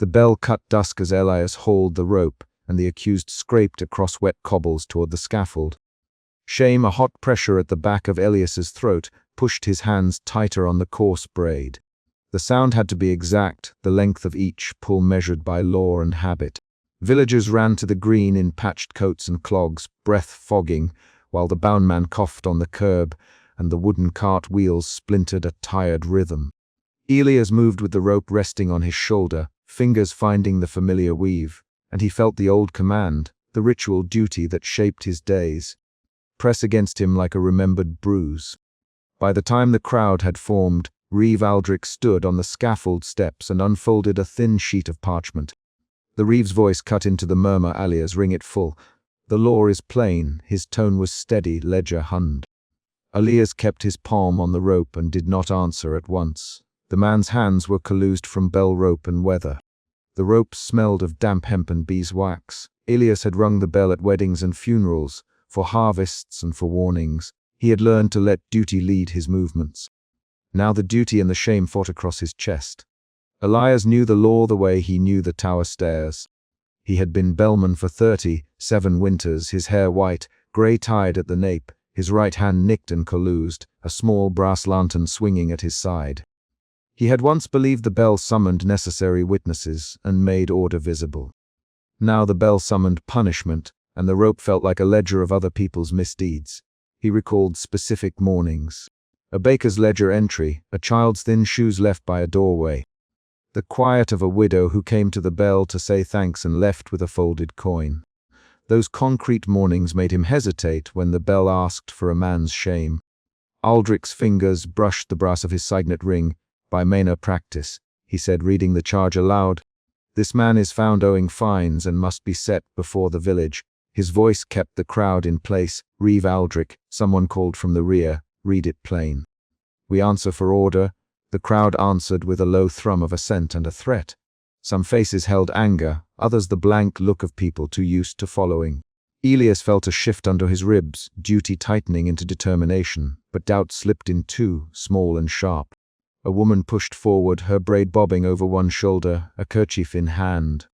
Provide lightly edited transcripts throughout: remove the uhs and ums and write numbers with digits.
The bell cut dusk as Elias hauled the rope, and the accused scraped across wet cobbles toward the scaffold. Shame, a hot pressure at the back of Elias's throat, pushed his hands tighter on the coarse braid. The sound had to be exact, the length of each pull measured by law and habit. Villagers ran to the green in patched coats and clogs, breath fogging, while the bound man coughed on the curb, and the wooden cart wheels splintered a tired rhythm. Elias moved with the rope resting on his shoulder, fingers finding the familiar weave, and he felt the old command, the ritual duty that shaped his days, press against him like a remembered bruise. By the time the crowd had formed, Reeve Aldrich stood on the scaffold steps and unfolded a thin sheet of parchment. The Reeve's voice cut into the murmur alias ring it full. The law is plain, his tone was steady, ledger hunned. Elias kept his palm on the rope and did not answer at once. The man's hands were collused from bell rope and weather. The rope smelled of damp hemp and beeswax. Elias had rung the bell at weddings and funerals, for harvests and for warnings. He had learned to let duty lead his movements. Now the duty and the shame fought across his chest. Elias knew the law the way he knew the tower stairs. He had been bellman for 37 winters, his hair white, grey-tied at the nape, his right hand nicked and collused, a small brass lantern swinging at his side. He had once believed the bell summoned necessary witnesses and made order visible. Now the bell summoned punishment, and the rope felt like a ledger of other people's misdeeds. He recalled specific mornings. A baker's ledger entry, a child's thin shoes left by a doorway. The quiet of a widow who came to the bell to say thanks and left with a folded coin. Those concrete mornings made him hesitate when the bell asked for a man's shame. Aldrich's fingers brushed the brass of his signet ring. By manor practice, he said, reading the charge aloud. This man is found owing fines and must be set before the village. His voice kept the crowd in place. Reeve Aldrich, someone called from the rear, read it plain. We answer for order. The crowd answered with a low thrum of assent and a threat. Some faces held anger, others the blank look of people too used to following. Elias felt a shift under his ribs, duty tightening into determination, but doubt slipped in too, small and sharp. A woman pushed forward, her braid bobbing over one shoulder, a kerchief in hand.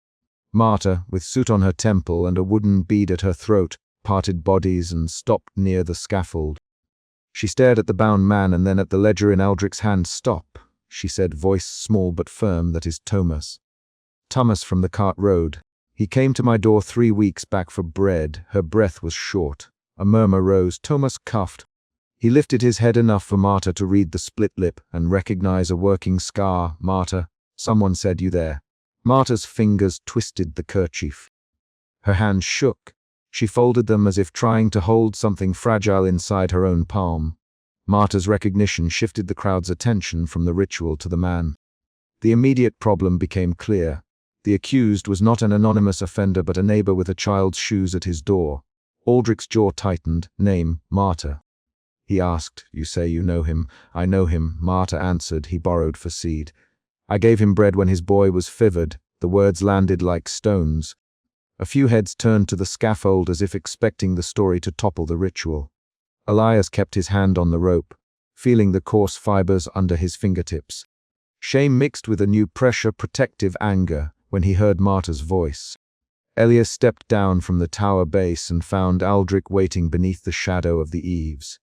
Marta, with soot on her temple and a wooden bead at her throat, parted bodies and stopped near the scaffold. She stared at the bound man and then at the ledger in Aldrich's hand. Stop, she said, voice small but firm. That is Thomas. Thomas from the cart road. He came to my door 3 weeks back for bread. Her breath was short. A murmur rose. Thomas coughed. He lifted his head enough for Marta to read the split lip and recognize a working scar. Marta, someone said you there. Marta's fingers twisted the kerchief. Her hands shook. She folded them as if trying to hold something fragile inside her own palm. Marta's recognition shifted the crowd's attention from the ritual to the man. The immediate problem became clear. The accused was not an anonymous offender but a neighbor with a child's shoes at his door. Aldrich's jaw tightened. Name, Marta. He asked, you say you know him. I know him, Marta answered. He borrowed for seed. I gave him bread when his boy was fevered. The words landed like stones. A few heads turned to the scaffold as if expecting the story to topple the ritual. Elias kept his hand on the rope, feeling the coarse fibers under his fingertips. Shame mixed with a new pressure, protective anger, when he heard Marta's voice. Elias stepped down from the tower base and found Aldrich waiting beneath the shadow of the eaves.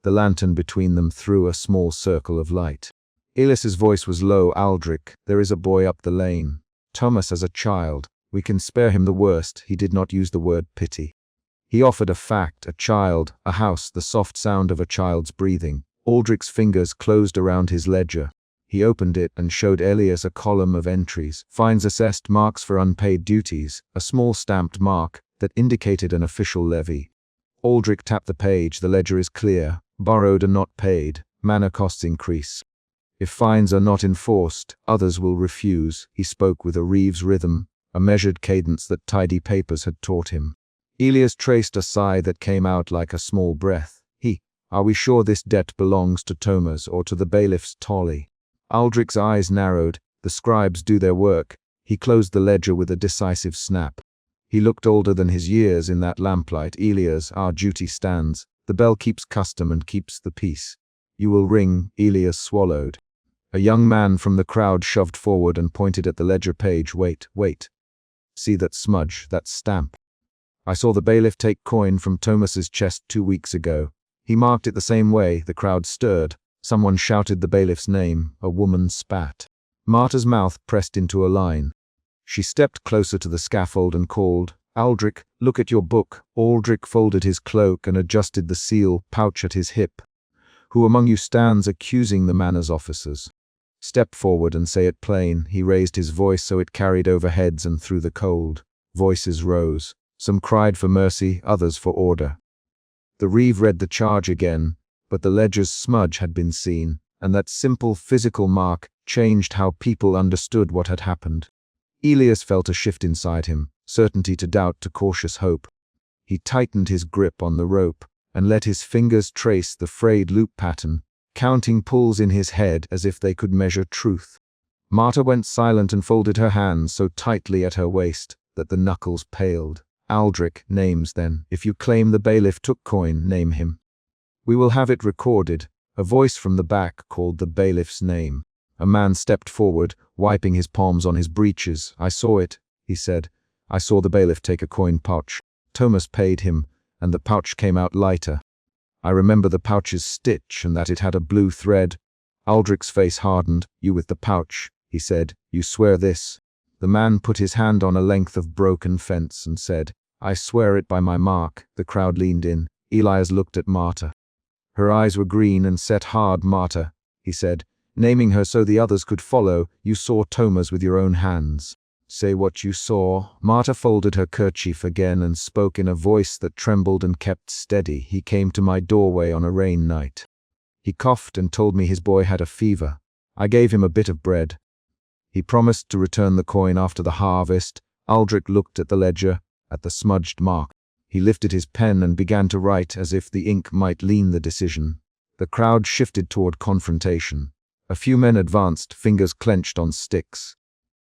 The lantern between them threw a small circle of light. Elias's voice was low. Aldrich, there is a boy up the lane. Thomas as a child. We can spare him the worst. He did not use the word pity. He offered a fact, a child, a house, the soft sound of a child's breathing. Aldrich's fingers closed around his ledger. He opened it and showed Elias a column of entries. Fines assessed, marks for unpaid duties, a small stamped mark that indicated an official levy. Aldrich tapped the page. The ledger is clear. Borrowed and not paid. Manor costs increase. If fines are not enforced, others will refuse. He spoke with a Reeves rhythm, a measured cadence that tidy papers had taught him. Elias traced a sigh that came out like a small breath. Are we sure this debt belongs to Thomas or to the bailiff's Tolly? Aldrich's eyes narrowed. The scribes do their work. He closed the ledger with a decisive snap. He looked older than his years in that lamplight. Elias, our duty stands. The bell keeps custom and keeps the peace. You will ring. Elias swallowed. A young man from the crowd shoved forward and pointed at the ledger page. Wait. See that smudge, that stamp. I saw the bailiff take coin from Thomas's chest 2 weeks ago. He marked it the same way. The crowd stirred. Someone shouted the bailiff's name. A woman spat. Marta's mouth pressed into a line. She stepped closer to the scaffold and called, "Aldrich, look at your book." Aldrich folded his cloak and adjusted the seal pouch at his hip. "Who among you stands accusing the manor's officers? Step forward and say it plain." He raised his voice so it carried over heads and through the cold. Voices rose. Some cried for mercy, others for order. The reeve read the charge again, but the ledger's smudge had been seen, and that simple physical mark changed how people understood what had happened. Elias felt a shift inside him, certainty to doubt to cautious hope. He tightened his grip on the rope and let his fingers trace the frayed loop pattern, counting pulls in his head as if they could measure truth. Marta went silent and folded her hands so tightly at her waist that the knuckles paled. "Aldrich, names then. If you claim the bailiff took coin, name him." "We will have it recorded." A voice from the back called the bailiff's name. A man stepped forward, wiping his palms on his breeches. "I saw it," he said. "I saw the bailiff take a coin pouch. Thomas paid him, and the pouch came out lighter. I remember the pouch's stitch and that it had a blue thread." Aldrich's face hardened. "You with the pouch," he said. "You swear this?" The man put his hand on a length of broken fence and said, "I swear it by my mark." The crowd leaned in. Elias looked at Marta. Her eyes were green and set hard. "Marta," he said, naming her so the others could follow, "you saw Thomas with your own hands. Say what you saw." Marta folded her kerchief again and spoke in a voice that trembled and kept steady. "He came to my doorway on a rain night. He coughed and told me his boy had a fever. I gave him a bit of bread. He promised to return the coin after the harvest." Aldrich looked at the ledger, at the smudged mark. He lifted his pen and began to write as if the ink might lean the decision. The crowd shifted toward confrontation. A few men advanced, fingers clenched on sticks.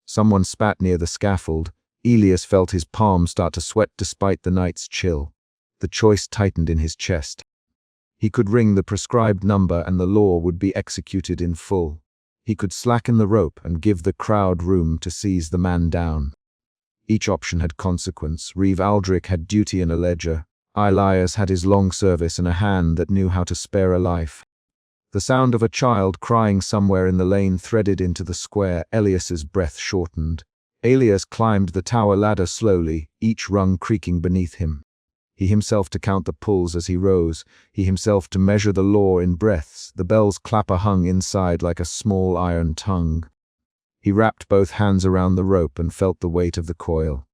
Someone spat near the scaffold. Elias felt his palms start to sweat despite the night's chill. The choice tightened in his chest. He could ring the prescribed number and the law would be executed in full. He could slacken the rope and give the crowd room to seize the man down. Each option had consequence. Reeve Aldrich had duty in a ledger. Elias had his long service and a hand that knew how to spare a life. The sound of a child crying somewhere in the lane threaded into the square. Elias's breath shortened. Elias climbed the tower ladder slowly, each rung creaking beneath him. He himself to count the pulls as he rose, he himself to measure the law in breaths. The bell's clapper hung inside like a small iron tongue. He wrapped both hands around the rope and felt the weight of the coil.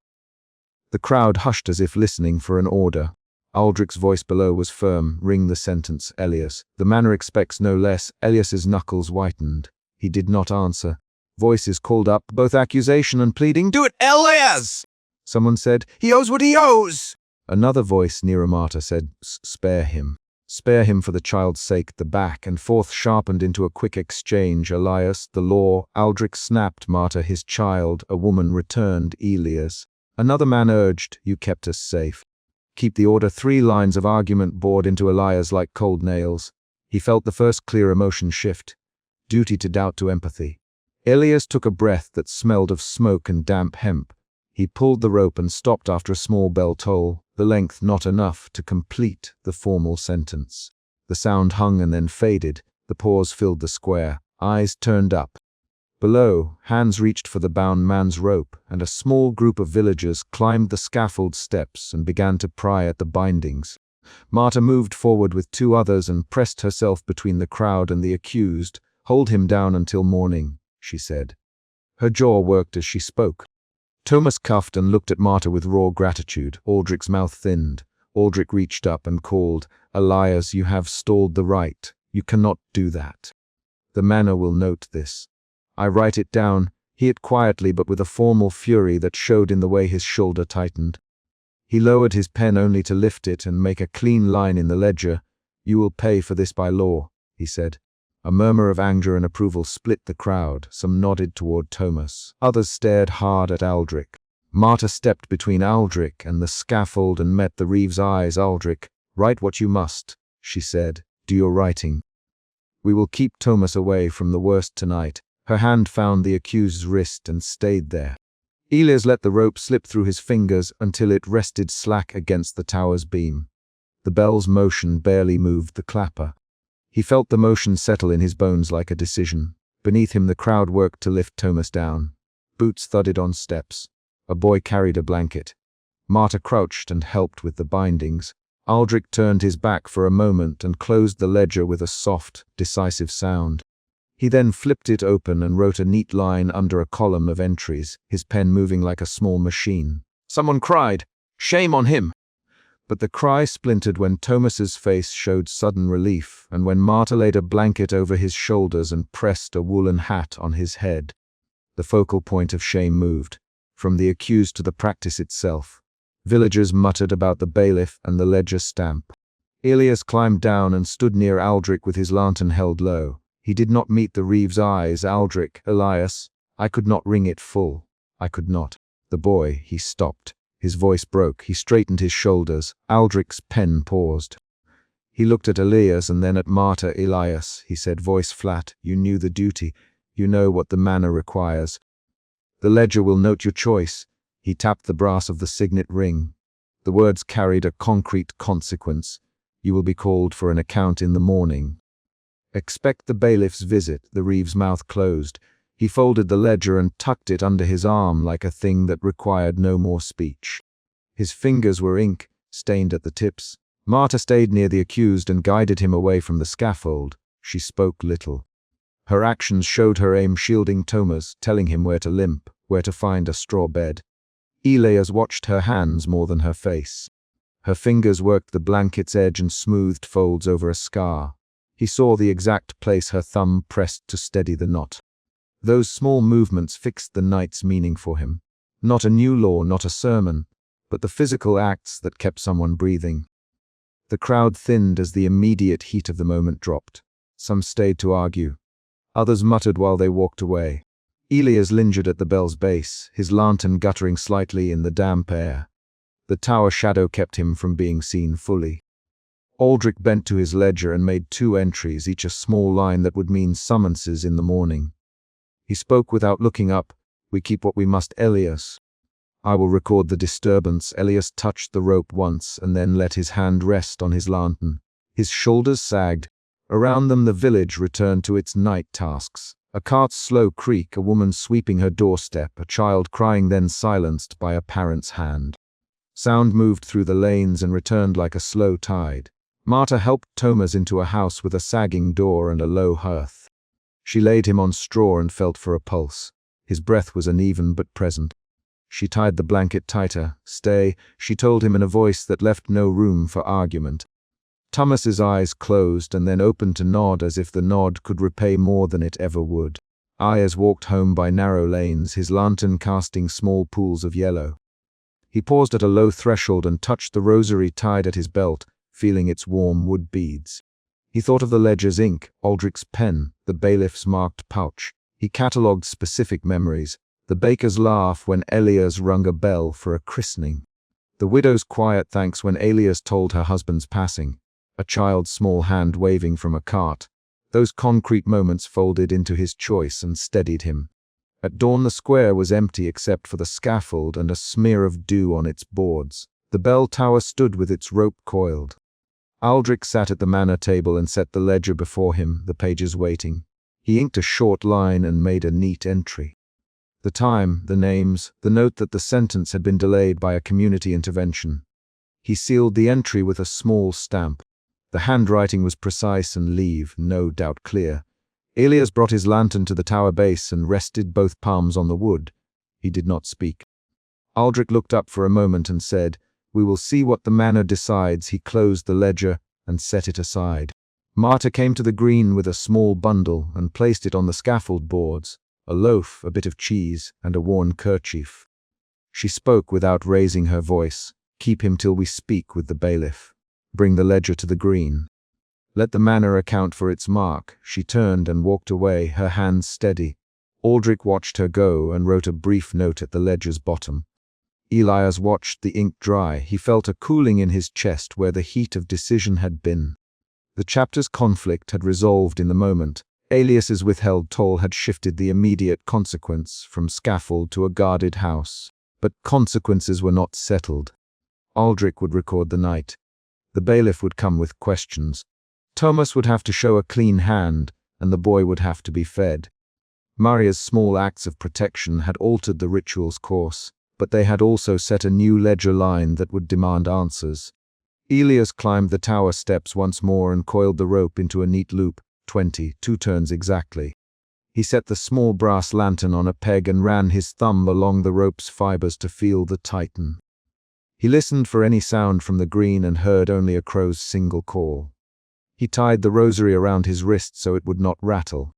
The crowd hushed as if listening for an order. Aldrich's voice below was firm. "Ring the sentence, Elias. The manor expects no less." Elias's knuckles whitened. He did not answer. Voices called up, both accusation and pleading. "Do it, Elias!" Someone said, "He owes what he owes!" Another voice nearer Marta said, "Spare him. Spare him for the child's sake." The back and forth sharpened into a quick exchange. Elias, the law. Aldrich snapped. Marta, his child. A woman returned. Elias. Another man urged, "You kept us safe." Keep the order. 3 lines of argument bored into Elias like cold nails. He felt the first clear emotion shift. Duty to doubt to empathy. Elias took a breath that smelled of smoke and damp hemp. He pulled the rope and stopped after a small bell toll, the length not enough to complete the formal sentence. The sound hung and then faded. The pause filled the square. Eyes turned up. Below, hands reached for the bound man's rope, and a small group of villagers climbed the scaffold steps and began to pry at the bindings. Marta moved forward with 2 others and pressed herself between the crowd and the accused. "Hold him down until morning," she said. Her jaw worked as she spoke. Thomas cuffed and looked at Marta with raw gratitude. Aldrich's mouth thinned. Aldrich reached up and called, "Elias, you have stalled the right. You cannot do that. The manor will note this. I write it down." He it quietly but with a formal fury that showed in the way his shoulder tightened. He lowered his pen only to lift it and make a clean line in the ledger. "You will pay for this by law," he said. A murmur of anger and approval split the crowd. Some nodded toward Thomas. Others stared hard at Aldrich. Marta stepped between Aldrich and the scaffold and met the reeve's eyes. "Aldrich, write what you must," she said. "Do your writing." We will keep Thomas away from the worst tonight. Her hand found the accused's wrist and stayed there. Elias let the rope slip through his fingers until it rested slack against the tower's beam. The bell's motion barely moved the clapper. He felt the motion settle in his bones like a decision. Beneath him the crowd worked to lift Thomas down. Boots thudded on steps. A boy carried a blanket. Marta crouched and helped with the bindings. Aldrich turned his back for a moment and closed the ledger with a soft, decisive sound. He then flipped it open and wrote a neat line under a column of entries, his pen moving like a small machine. Someone cried, "Shame on him!" But the cry splintered when Thomas's face showed sudden relief, and when Marta laid a blanket over his shoulders and pressed a woolen hat on his head. The focal point of shame moved, from the accused to the practice itself. Villagers muttered about the bailiff and the ledger stamp. Elias climbed down and stood near Aldrich with his lantern held low. He did not meet the reeve's eyes. Aldrich, Elias, I could not ring it full. I could not. The boy, he stopped. His voice broke. He straightened his shoulders. Aldrich's pen paused. He looked at Elias and then at Marta. Elias, he said, voice flat, you knew the duty. You know what the manner requires. The ledger will note your choice. He tapped the brass of the signet ring. The words carried a concrete consequence. You will be called for an account in the morning. Expect the bailiff's visit. The reeve's mouth closed. He folded the ledger and tucked it under his arm like a thing that required no more speech. His fingers were ink, stained at the tips. Marta stayed near the accused and guided him away from the scaffold. She spoke little. Her actions showed her aim, shielding Thomas, telling him where to limp, where to find a straw bed. Elias watched her hands more than her face. Her fingers worked the blanket's edge and smoothed folds over a scar. He saw the exact place her thumb pressed to steady the knot. Those small movements fixed the night's meaning for him. Not a new law, not a sermon, but the physical acts that kept someone breathing. The crowd thinned as the immediate heat of the moment dropped. Some stayed to argue. Others muttered while they walked away. Elias lingered at the bell's base, his lantern guttering slightly in the damp air. The tower shadow kept him from being seen fully. Aldrich bent to his ledger and made 2 entries, each a small line that would mean summonses in the morning. He spoke without looking up. We keep what we must, Elias. I will record the disturbance. Elias touched the rope once and then let his hand rest on his lantern. His shoulders sagged. Around them the village returned to its night tasks. A cart's slow creak, a woman sweeping her doorstep, a child crying then silenced by a parent's hand. Sound moved through the lanes and returned like a slow tide. Marta helped Thomas into a house with a sagging door and a low hearth. She laid him on straw and felt for a pulse. His breath was uneven but present. She tied the blanket tighter. Stay, she told him in a voice that left no room for argument. Thomas's eyes closed and then opened to nod as if the nod could repay more than it ever would. Elias walked home by narrow lanes, his lantern casting small pools of yellow. He paused at a low threshold and touched the rosary tied at his belt, feeling its warm wood beads. He thought of the ledger's ink, Aldrich's pen, the bailiff's marked pouch. He catalogued specific memories. The baker's laugh when Elias rung a bell for a christening. The widow's quiet thanks when Elias told her husband's passing. A child's small hand waving from a cart. Those concrete moments folded into his choice and steadied him. At dawn the square was empty except for the scaffold and a smear of dew on its boards. The bell tower stood with its rope coiled. Aldrich sat at the manor table and set the ledger before him, the pages waiting. He inked a short line and made a neat entry. The time, the names, the note that the sentence had been delayed by a community intervention. He sealed the entry with a small stamp. The handwriting was precise and no doubt clear. Elias brought his lantern to the tower base and rested both palms on the wood. He did not speak. Aldrich looked up for a moment and said, "We will see what the manor decides." He closed the ledger and set it aside. Marta came to the green with a small bundle and placed it on the scaffold boards, a loaf, a bit of cheese, and a worn kerchief. She spoke without raising her voice. "Keep him till we speak with the bailiff. Bring the ledger to the green. Let the manor account for its mark." She turned and walked away, her hands steady. Aldrich watched her go and wrote a brief note at the ledger's bottom. Elias watched the ink dry. He felt a cooling in his chest where the heat of decision had been. The chapter's conflict had resolved in the moment. Alias's withheld toll had shifted the immediate consequence from scaffold to a guarded house. But consequences were not settled. Aldrich would record the night. The bailiff would come with questions. Thomas would have to show a clean hand, and the boy would have to be fed. Maria's small acts of protection had altered the ritual's course, but they had also set a new ledger line that would demand answers. Elias climbed the tower steps once more and coiled the rope into a neat loop, 2 turns exactly. He set the small brass lantern on a peg and ran his thumb along the rope's fibers to feel the tighten. He listened for any sound from the green and heard only a crow's single call. He tied the rosary around his wrist so it would not rattle.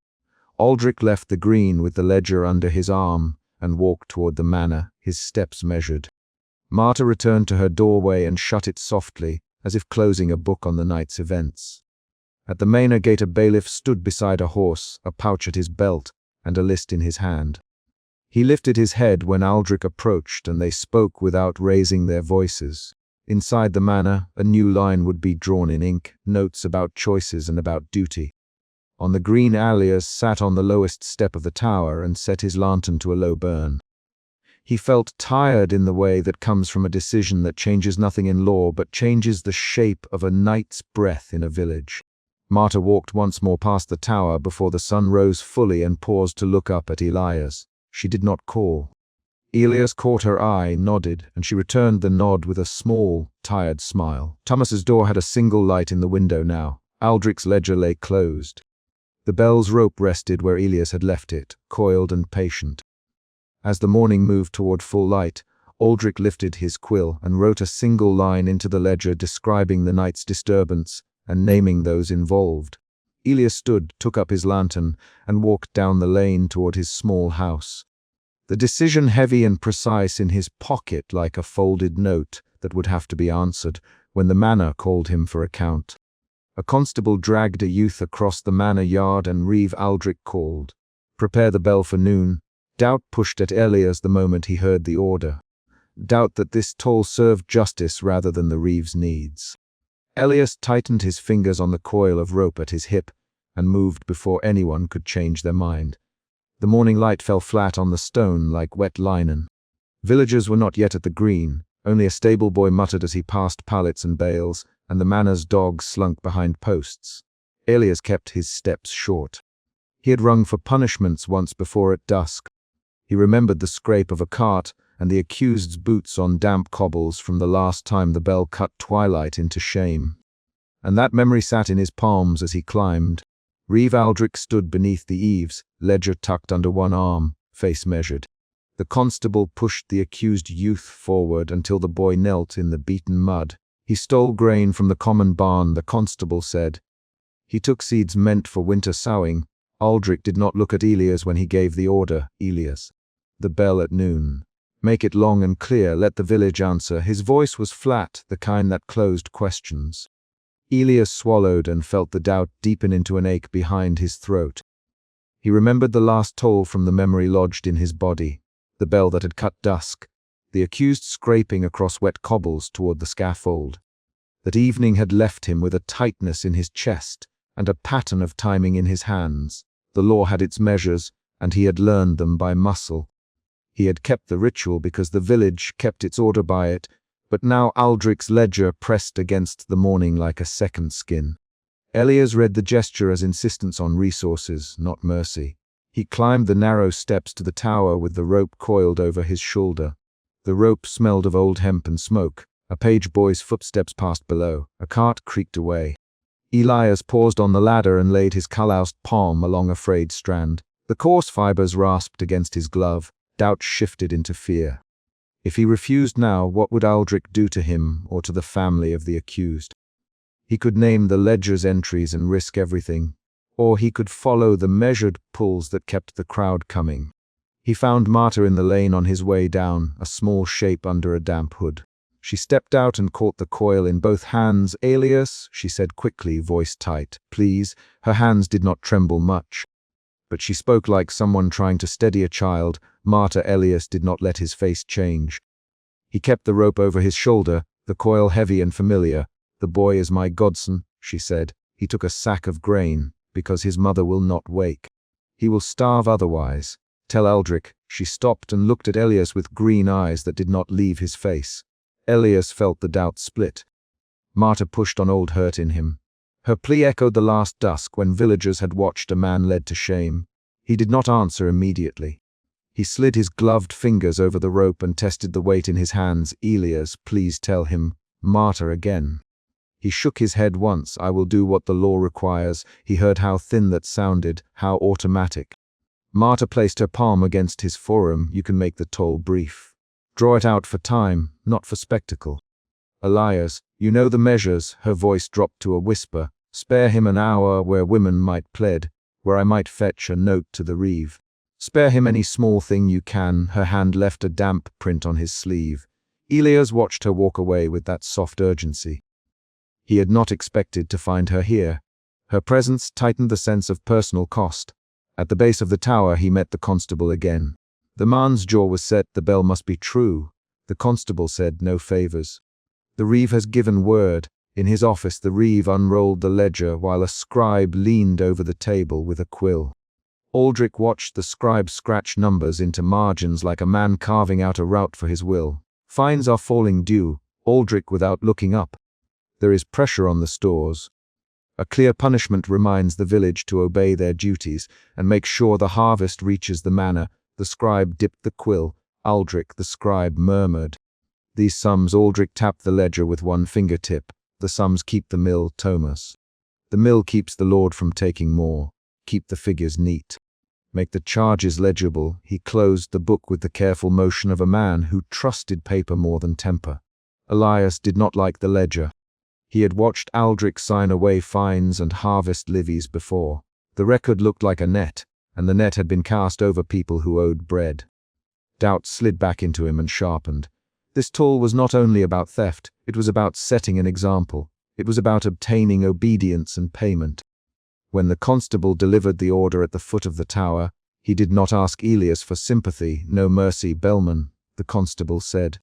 Aldrich left the green with the ledger under his arm and walked toward the manor, his steps measured. Marta returned to her doorway and shut it softly, as if closing a book on the night's events. At the manor gate a bailiff stood beside a horse, a pouch at his belt, and a list in his hand. He lifted his head when Aldrich approached, and they spoke without raising their voices. Inside the manor, a new line would be drawn in ink, notes about choices and about duty. On the green, Alias sat on the lowest step of the tower and set his lantern to a low burn. He felt tired in the way that comes from a decision that changes nothing in law but changes the shape of a night's breath in a village. Marta walked once more past the tower before the sun rose fully and paused to look up at Elias. She did not call. Elias caught her eye, nodded, and she returned the nod with a small, tired smile. Thomas's door had a single light in the window now. Aldrich's ledger lay closed. The bell's rope rested where Elias had left it, coiled and patient. As the morning moved toward full light, Aldrich lifted his quill and wrote a single line into the ledger describing the night's disturbance and naming those involved. Elias stood, took up his lantern, and walked down the lane toward his small house. The decision heavy and precise in his pocket like a folded note that would have to be answered when the manor called him for account. A constable dragged a youth across the manor yard and Reeve Aldrich called, "Prepare the bell for noon." Doubt pushed at Elias the moment he heard the order. Doubt that this toll served justice rather than the Reeve's needs. Elias tightened his fingers on the coil of rope at his hip and moved before anyone could change their mind. The morning light fell flat on the stone like wet linen. Villagers were not yet at the green. Only a stable boy muttered as he passed pallets and bales, and the manor's dog slunk behind posts. Elias kept his steps short. He had rung for punishments once before at dusk. He remembered the scrape of a cart and the accused's boots on damp cobbles from the last time the bell cut twilight into shame. And that memory sat in his palms as he climbed. Reeve Aldrich stood beneath the eaves, ledger tucked under one arm, face measured. The constable pushed the accused youth forward until the boy knelt in the beaten mud. He stole grain from the common barn, the constable said. He took seeds meant for winter sowing. Aldrich did not look at Elias when he gave the order. Elias. The bell at noon. Make it long and clear, let the village answer. His voice was flat, the kind that closed questions. Elias swallowed and felt the doubt deepen into an ache behind his throat. He remembered the last toll from the memory lodged in his body, the bell that had cut dusk, the accused scraping across wet cobbles toward the scaffold. That evening had left him with a tightness in his chest and a pattern of timing in his hands. The law had its measures, and he had learned them by muscle. He had kept the ritual because the village kept its order by it, but now Aldrich's ledger pressed against the morning like a second skin. Elias read the gesture as insistence on resources, not mercy. He climbed the narrow steps to the tower with the rope coiled over his shoulder. The rope smelled of old hemp and smoke. A page boy's footsteps passed below. A cart creaked away. Elias paused on the ladder and laid his calloused palm along a frayed strand. The coarse fibers rasped against his glove. Doubt shifted into fear. If he refused now, what would Aldrich do to him or to the family of the accused? He could name the ledger's entries and risk everything, or he could follow the measured pulls that kept the crowd coming. He found Marta in the lane on his way down, a small shape under a damp hood. She stepped out and caught the coil in both hands. "Elias," she said quickly, voice tight. "Please." Her hands did not tremble much, but she spoke like someone trying to steady a child. Marta. Elias did not let his face change. He kept the rope over his shoulder, the coil heavy and familiar. "The boy is my godson," she said. He took a sack of grain, because his mother will not wake. He will starve otherwise. Tell Aldrich." She stopped and looked at Elias with green eyes that did not leave his face. Elias felt the doubt split. Marta pushed on old hurt in him. Her plea echoed the last dusk when villagers had watched a man led to shame. He did not answer immediately. He slid his gloved fingers over the rope and tested the weight in his hands. "Elias, please tell him." Marta again. He shook his head once. "I will do what the law requires." He heard how thin that sounded, how automatic. Marta placed her palm against his forearm. "You can make the toll brief. Draw it out for time, not for spectacle." "Elias, you know the measures." Her voice dropped to a whisper. "Spare him an hour where women might plead, where I might fetch a note to the reeve. Spare him any small thing you can." Her hand left a damp print on his sleeve. Elias watched her walk away with that soft urgency. He had not expected to find her here. Her presence tightened the sense of personal cost. At the base of the tower he met the constable again. The man's jaw was set. The bell must be true. The constable said, "No favors." "The reeve has given word." In his office the reeve unrolled the ledger while a scribe leaned over the table with a quill. Aldrich watched the scribe scratch numbers into margins like a man carving out a route for his will. "Fines are falling due." Aldrich without looking up. "There is pressure on the stores. A clear punishment reminds the village to obey their duties and make sure the harvest reaches the manor." The scribe dipped the quill. "Aldrich," the scribe murmured. "These sums." Aldrich tapped the ledger with one fingertip. "The sums keep the mill, Thomas. The mill keeps the lord from taking more. Keep the figures neat. Make the charges legible." He closed the book with the careful motion of a man who trusted paper more than temper. Elias did not like the ledger. He had watched Aldrich sign away fines and harvest levies before. The record looked like a net, and the net had been cast over people who owed bread. Doubt slid back into him and sharpened. This toll was not only about theft, it was about setting an example. It was about obtaining obedience and payment. When the constable delivered the order at the foot of the tower, he did not ask Elias for sympathy. "No mercy, bellman," the constable said.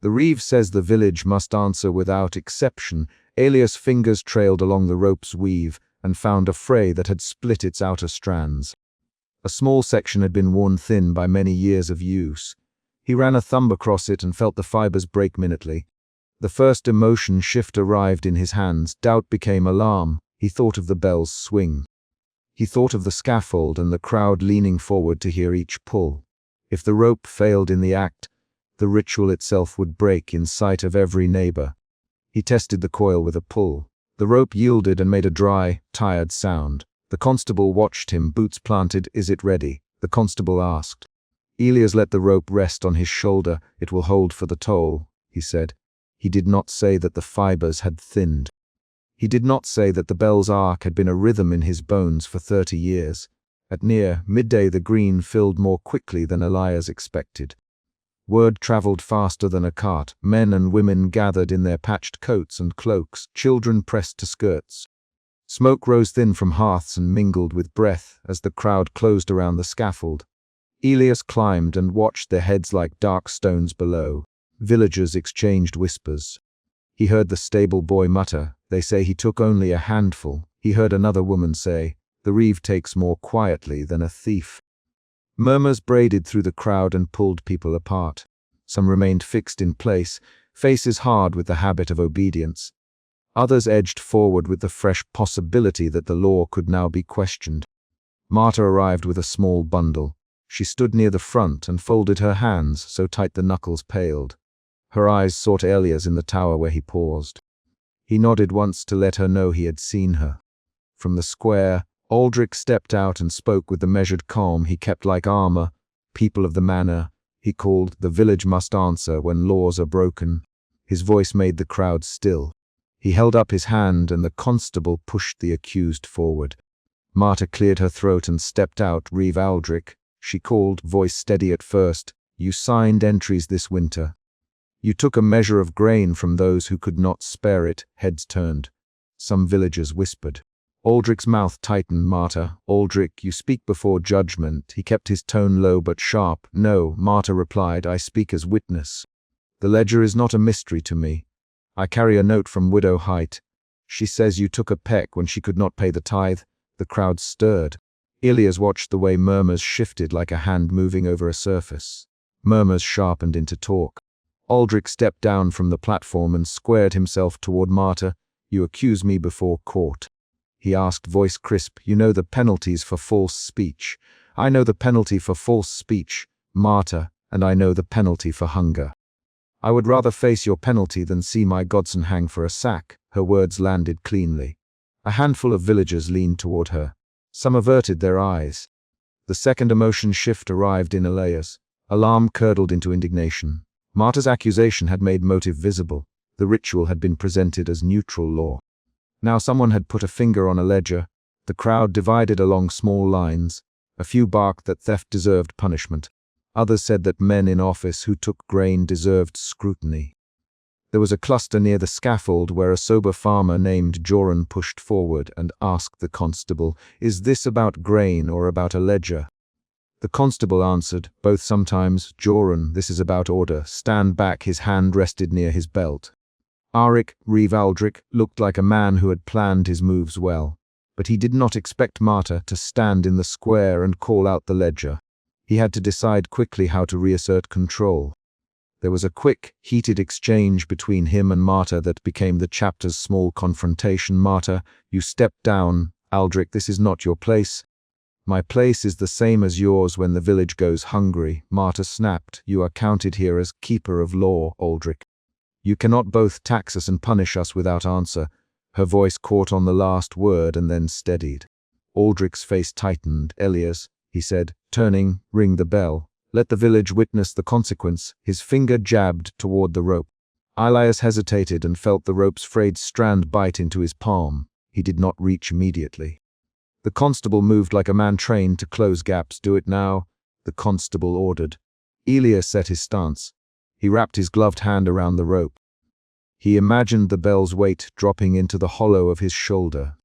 "The reeve says the village must answer without exception." Elias' fingers trailed along the rope's weave and found a fray that had split its outer strands. A small section had been worn thin by many years of use. He ran a thumb across it and felt the fibers break minutely. The first emotion shift arrived in his hands. Doubt became alarm. He thought of the bell's swing. He thought of the scaffold and the crowd leaning forward to hear each pull. If the rope failed in the act, the ritual itself would break in sight of every neighbor. He tested the coil with a pull. The rope yielded and made a dry, tired sound. The constable watched him, boots planted. "Is it ready?" the constable asked. Elias let the rope rest on his shoulder. "It will hold for the toll," he said. He did not say that the fibers had thinned. He did not say that the bell's arc had been a rhythm in his bones for 30 years. At near midday the green filled more quickly than Elias expected. Word traveled faster than a cart. Men and women gathered in their patched coats and cloaks, children pressed to skirts. Smoke rose thin from hearths and mingled with breath as the crowd closed around the scaffold. Elias climbed and watched their heads like dark stones below. Villagers exchanged whispers. He heard the stable boy mutter, "They say he took only a handful." He heard another woman say, "The reeve takes more quietly than a thief." Murmurs braided through the crowd and pulled people apart. Some remained fixed in place, faces hard with the habit of obedience. Others edged forward with the fresh possibility that the law could now be questioned. Marta arrived with a small bundle. She stood near the front and folded her hands so tight the knuckles paled. Her eyes sought Elias in the tower where he paused. He nodded once to let her know he had seen her. From the square, Aldrich stepped out and spoke with the measured calm he kept like armor. "People of the manor," he called, "the village must answer when laws are broken." His voice made the crowd still. He held up his hand and the constable pushed the accused forward. Marta cleared her throat and stepped out. "Reeve Aldrich," she called, voice steady at first, "you signed entries this winter. You took a measure of grain from those who could not spare it." Heads turned. Some villagers whispered. Aldrich's mouth tightened. "Marta, Aldrich, you speak before judgment." He kept his tone low but sharp. "No," Marta replied, "I speak as witness. The ledger is not a mystery to me. I carry a note from Widow Height. She says you took a peck when she could not pay the tithe. The crowd stirred. Elias watched the way murmurs shifted like a hand moving over a surface. Murmurs sharpened into talk. Aldrich stepped down from the platform and squared himself toward Marta. You accuse me before court. He asked, voice crisp. You know the penalties for false speech. I know the penalty for false speech, Marta, and I know the penalty for hunger. I would rather face your penalty than see my godson hang for a sack. Her words landed cleanly. A handful of villagers leaned toward her. Some averted their eyes. The second emotion shift arrived in Elias. Alarm curdled into indignation. Marta's accusation had made motive visible. The ritual had been presented as neutral law. Now someone had put a finger on a ledger. The crowd divided along small lines. A few barked that theft deserved punishment. Others said that men in office who took grain deserved scrutiny. There was a cluster near the scaffold where a sober farmer named Joran pushed forward and asked the constable, "Is this about grain or about a ledger?" The constable answered, "Both sometimes. Joran, this is about order. Stand back." His hand rested near his belt. Arik, Reeve Aldrich, looked like a man who had planned his moves well. But he did not expect Marta to stand in the square and call out the ledger. He had to decide quickly how to reassert control. There was a quick, heated exchange between him and Marta that became the chapter's small confrontation. "Marta, you stepped down. Aldrich, this is not your place." "My place is the same as yours when the village goes hungry," Marta snapped. "You are counted here as keeper of law, Aldrich. You cannot both tax us and punish us without answer." Her voice caught on the last word and then steadied. Aldrich's face tightened. "Elias," he said, turning, "ring the bell. Let the village witness the consequence." His finger jabbed toward the rope. Elias hesitated and felt the rope's frayed strand bite into his palm. He did not reach immediately. The constable moved like a man trained to close gaps. "Do it now," the constable ordered. Elias set his stance. He wrapped his gloved hand around the rope. He imagined the bell's weight dropping into the hollow of his shoulder.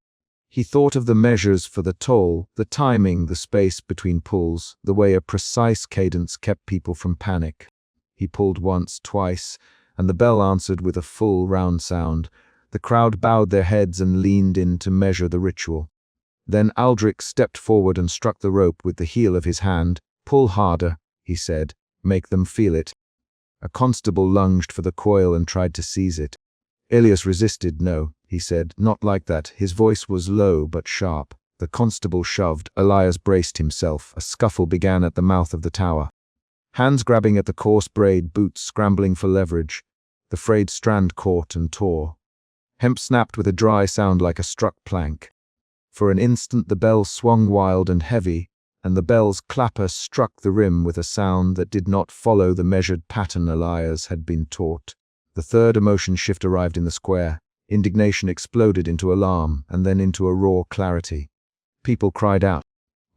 He thought of the measures for the toll, the timing, the space between pulls, the way a precise cadence kept people from panic. He pulled once, twice, and the bell answered with a full, round sound. The crowd bowed their heads and leaned in to measure the ritual. Then Aldrich stepped forward and struck the rope with the heel of his hand. "Pull harder," he said. "Make them feel it." A constable lunged for the coil and tried to seize it. Elias resisted. "No," he said, "not like that." His voice was low but sharp. The constable shoved. Elias braced himself. A scuffle began at the mouth of the tower. Hands grabbing at the coarse braid, boots scrambling for leverage. The frayed strand caught and tore. Hemp snapped with a dry sound like a struck plank. For an instant the bell swung wild and heavy, and the bell's clapper struck the rim with a sound that did not follow the measured pattern Elias had been taught. The third emotion shift arrived in the square. Indignation exploded into alarm, and then into a raw clarity. People cried out.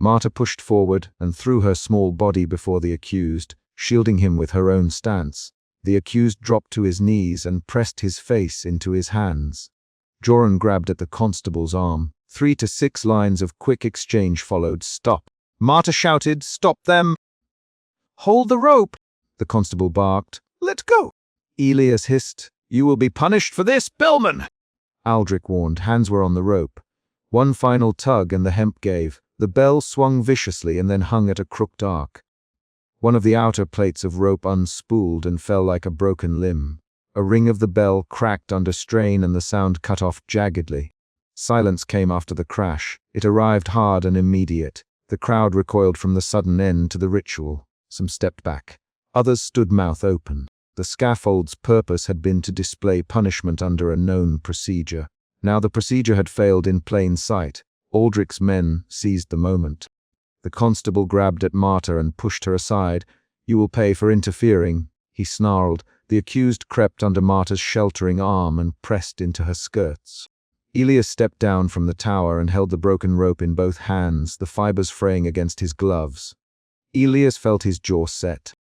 Marta pushed forward and threw her small body before the accused, shielding him with her own stance. The accused dropped to his knees and pressed his face into his hands. Joran grabbed at the constable's arm. 3 to 6 lines of quick exchange followed. "Stop!" Marta shouted. "Stop them!" "Hold the rope!" the constable barked. "Let go!" Elias hissed. "You will be punished for this, bellman!" Aldrich warned. Hands were on the rope. One final tug and the hemp gave. The bell swung viciously and then hung at a crooked arc. One of the outer plates of rope unspooled and fell like a broken limb. A ring of the bell cracked under strain and the sound cut off jaggedly. Silence came after the crash. It arrived hard and immediate. The crowd recoiled from the sudden end to the ritual. Some stepped back. Others stood mouth open. The scaffold's purpose had been to display punishment under a known procedure. Now the procedure had failed in plain sight. Aldrich's men seized the moment. The constable grabbed at Marta and pushed her aside. "You will pay for interfering," he snarled. The accused crept under Marta's sheltering arm and pressed into her skirts. Elias stepped down from the tower and held the broken rope in both hands, the fibers fraying against his gloves. Elias felt his jaw set.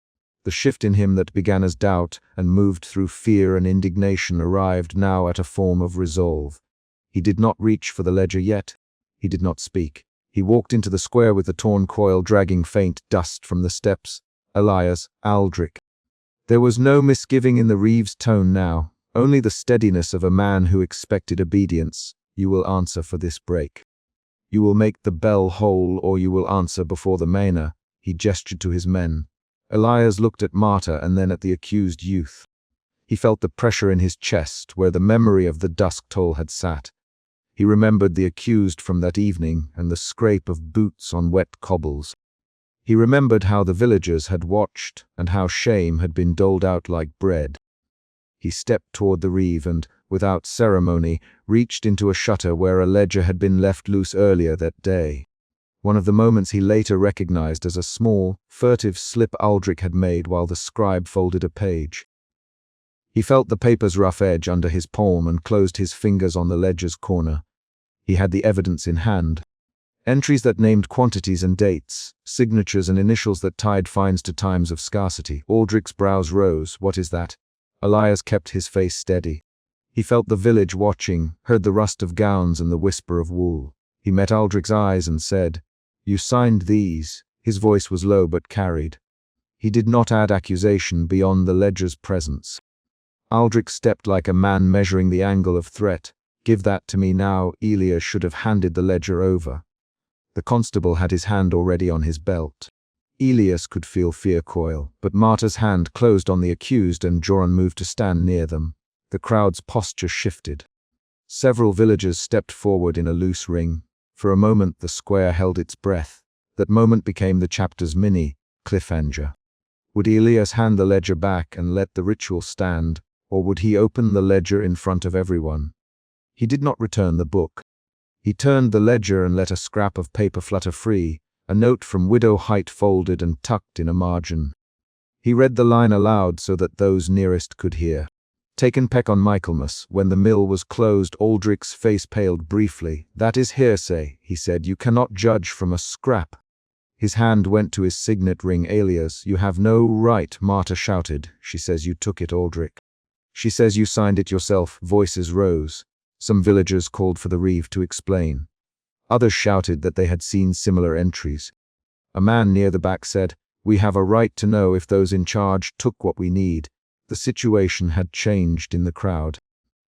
The shift in him that began as doubt and moved through fear and indignation arrived now at a form of resolve. He did not reach for the ledger yet. He did not speak. He walked into the square with the torn coil dragging faint dust from the steps. Elias, Aldrich. There was no misgiving in the Reeves' tone now, Only the steadiness of a man who expected obedience. You will answer for this break. You will make the bell whole, or you will answer before the Mena. He gestured to his men. Elias looked at Marta and then at the accused youth. He felt the pressure in his chest where the memory of the dusk toll had sat. He remembered the accused from that evening and the scrape of boots on wet cobbles. He remembered how the villagers had watched and how shame had been doled out like bread. He stepped toward the reeve and, without ceremony, reached into a shutter where a ledger had been left loose earlier that day. One of the moments he later recognized as a small, furtive slip Aldrich had made while the scribe folded a page. He felt the paper's rough edge under his palm and closed his fingers on the ledger's corner. He had the evidence in hand. Entries that named quantities and dates, signatures and initials that tied fines to times of scarcity. Aldrich's brows rose. What is that? Elias kept his face steady. He felt the village watching, heard the rust of gowns and the whisper of wool. He met Aldrich's eyes and said, "You signed these." His voice was low but carried. He did not add accusation beyond the ledger's presence. Aldrich stepped like a man measuring the angle of threat. "Give that to me now." Elias should have handed the ledger over. The constable had his hand already on his belt. Elias could feel fear coil, but Marta's hand closed on the accused and Joran moved to stand near them. The crowd's posture shifted. Several villagers stepped forward in a loose ring. For a moment the square held its breath. That moment became the chapter's cliffhanger. Would Elias hand the ledger back and let the ritual stand, or would he open the ledger in front of everyone? He did not return the book. He turned the ledger and let a scrap of paper flutter free, a note from Widow Height folded and tucked in a margin. He read the line aloud so that those nearest could hear. Taken Peck on Michaelmas, when the mill was closed, Aldrich's face paled briefly. "That is hearsay," he said. "You cannot judge from a scrap." His hand went to his signet ring. "Alias, you have no right," Marta shouted. "She says you took it, Aldrich. She says you signed it yourself." Voices rose. Some villagers called for the reeve to explain. Others shouted that they had seen similar entries. A man near the back said, "We have a right to know if those in charge took what we need." The situation had changed in the crowd.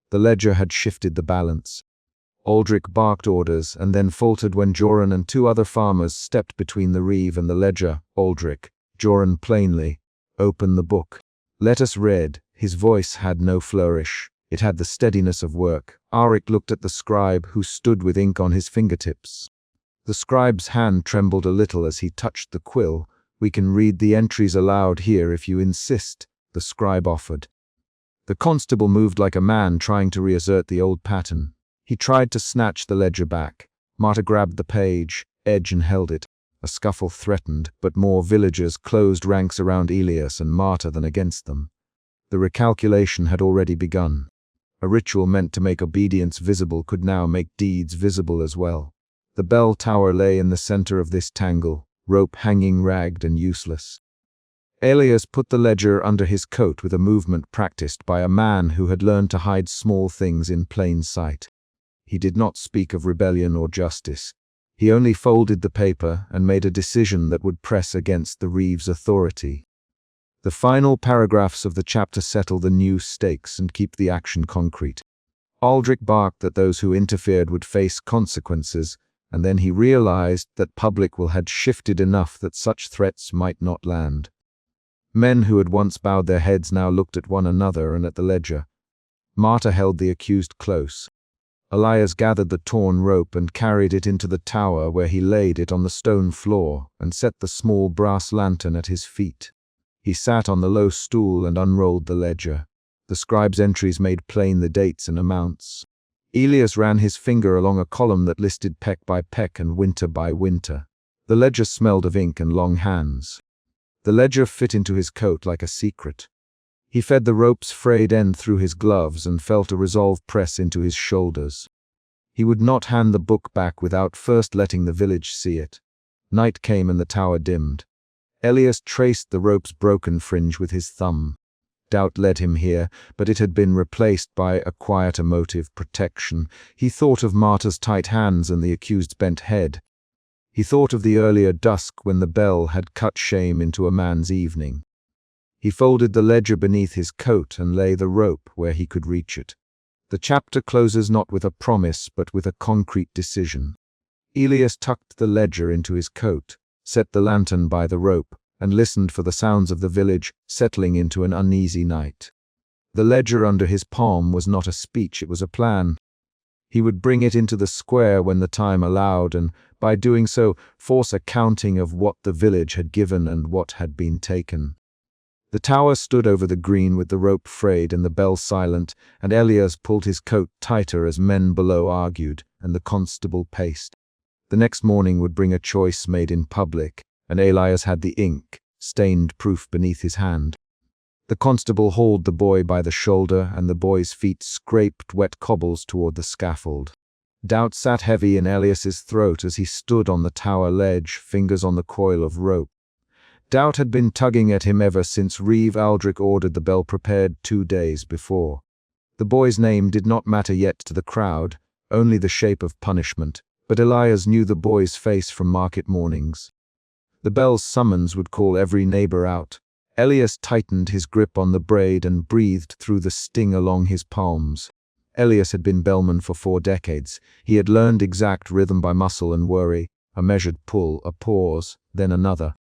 The ledger had shifted the balance. Aldrich barked orders and then faltered when Joran and two other farmers stepped between the reeve and the ledger. "Aldrich," Joran plainly, "open the book. Let us read." His voice had no flourish. It had the steadiness of work. Arik looked at the scribe, who stood with ink on his fingertips. The scribe's hand trembled a little as he touched the quill. "We can read the entries aloud here if you insist," the scribe offered. The constable moved like a man trying to reassert the old pattern. He tried to snatch the ledger back. Marta grabbed the page, edge and held it. A scuffle threatened, but more villagers closed ranks around Elias and Marta than against them. The recalculation had already begun. A ritual meant to make obedience visible could now make deeds visible as well. The bell tower lay in the center of this tangle, rope hanging ragged and useless. Elias put the ledger under his coat with a movement practiced by a man who had learned to hide small things in plain sight. He did not speak of rebellion or justice. He only folded the paper and made a decision that would press against the reeve's authority. The final paragraphs of the chapter settle the new stakes and keep the action concrete. Aldrich barked that those who interfered would face consequences, and then he realized that public will had shifted enough that such threats might not land. Men who had once bowed their heads now looked at one another and at the ledger. Marta held the accused close. Elias gathered the torn rope and carried it into the tower, where he laid it on the stone floor and set the small brass lantern at his feet. He sat on the low stool and unrolled the ledger. The scribe's entries made plain the dates and amounts. Elias ran his finger along a column that listed peck by peck and winter by winter. The ledger smelled of ink and long hands. The ledger fit into his coat like a secret. He fed the rope's frayed end through his gloves and felt a resolve press into his shoulders. He would not hand the book back without first letting the village see it. Night came and the tower dimmed. Elias traced the rope's broken fringe with his thumb. Doubt led him here, but it had been replaced by a quieter motive: protection. He thought of Marta's tight hands and the accused's bent head. He thought of the earlier dusk when the bell had cut shame into a man's evening. He folded the ledger beneath his coat and lay the rope where he could reach it. The chapter closes not with a promise, but with a concrete decision. Elias tucked the ledger into his coat, set the lantern by the rope, and listened for the sounds of the village settling into an uneasy night. The ledger under his palm was not a speech, it was a plan. He would bring it into the square when the time allowed, and by doing so, force a counting of what the village had given and what had been taken. The tower stood over the green with the rope frayed and the bell silent, and Elias pulled his coat tighter as men below argued, and the constable paced. The next morning would bring a choice made in public, and Elias had the ink, stained proof beneath his hand. The constable hauled the boy by the shoulder, and the boy's feet scraped wet cobbles toward the scaffold. Doubt sat heavy in Elias's throat as he stood on the tower ledge, fingers on the coil of rope. Doubt had been tugging at him ever since Reeve Aldrich ordered the bell prepared 2 days before. The boy's name did not matter yet to the crowd, only the shape of punishment, but Elias knew the boy's face from market mornings. The bell's summons would call every neighbor out. Elias tightened his grip on the braid and breathed through the sting along his palms. Elias had been bellman for 4 decades. He had learned exact rhythm by muscle and worry, a measured pull, a pause, then another.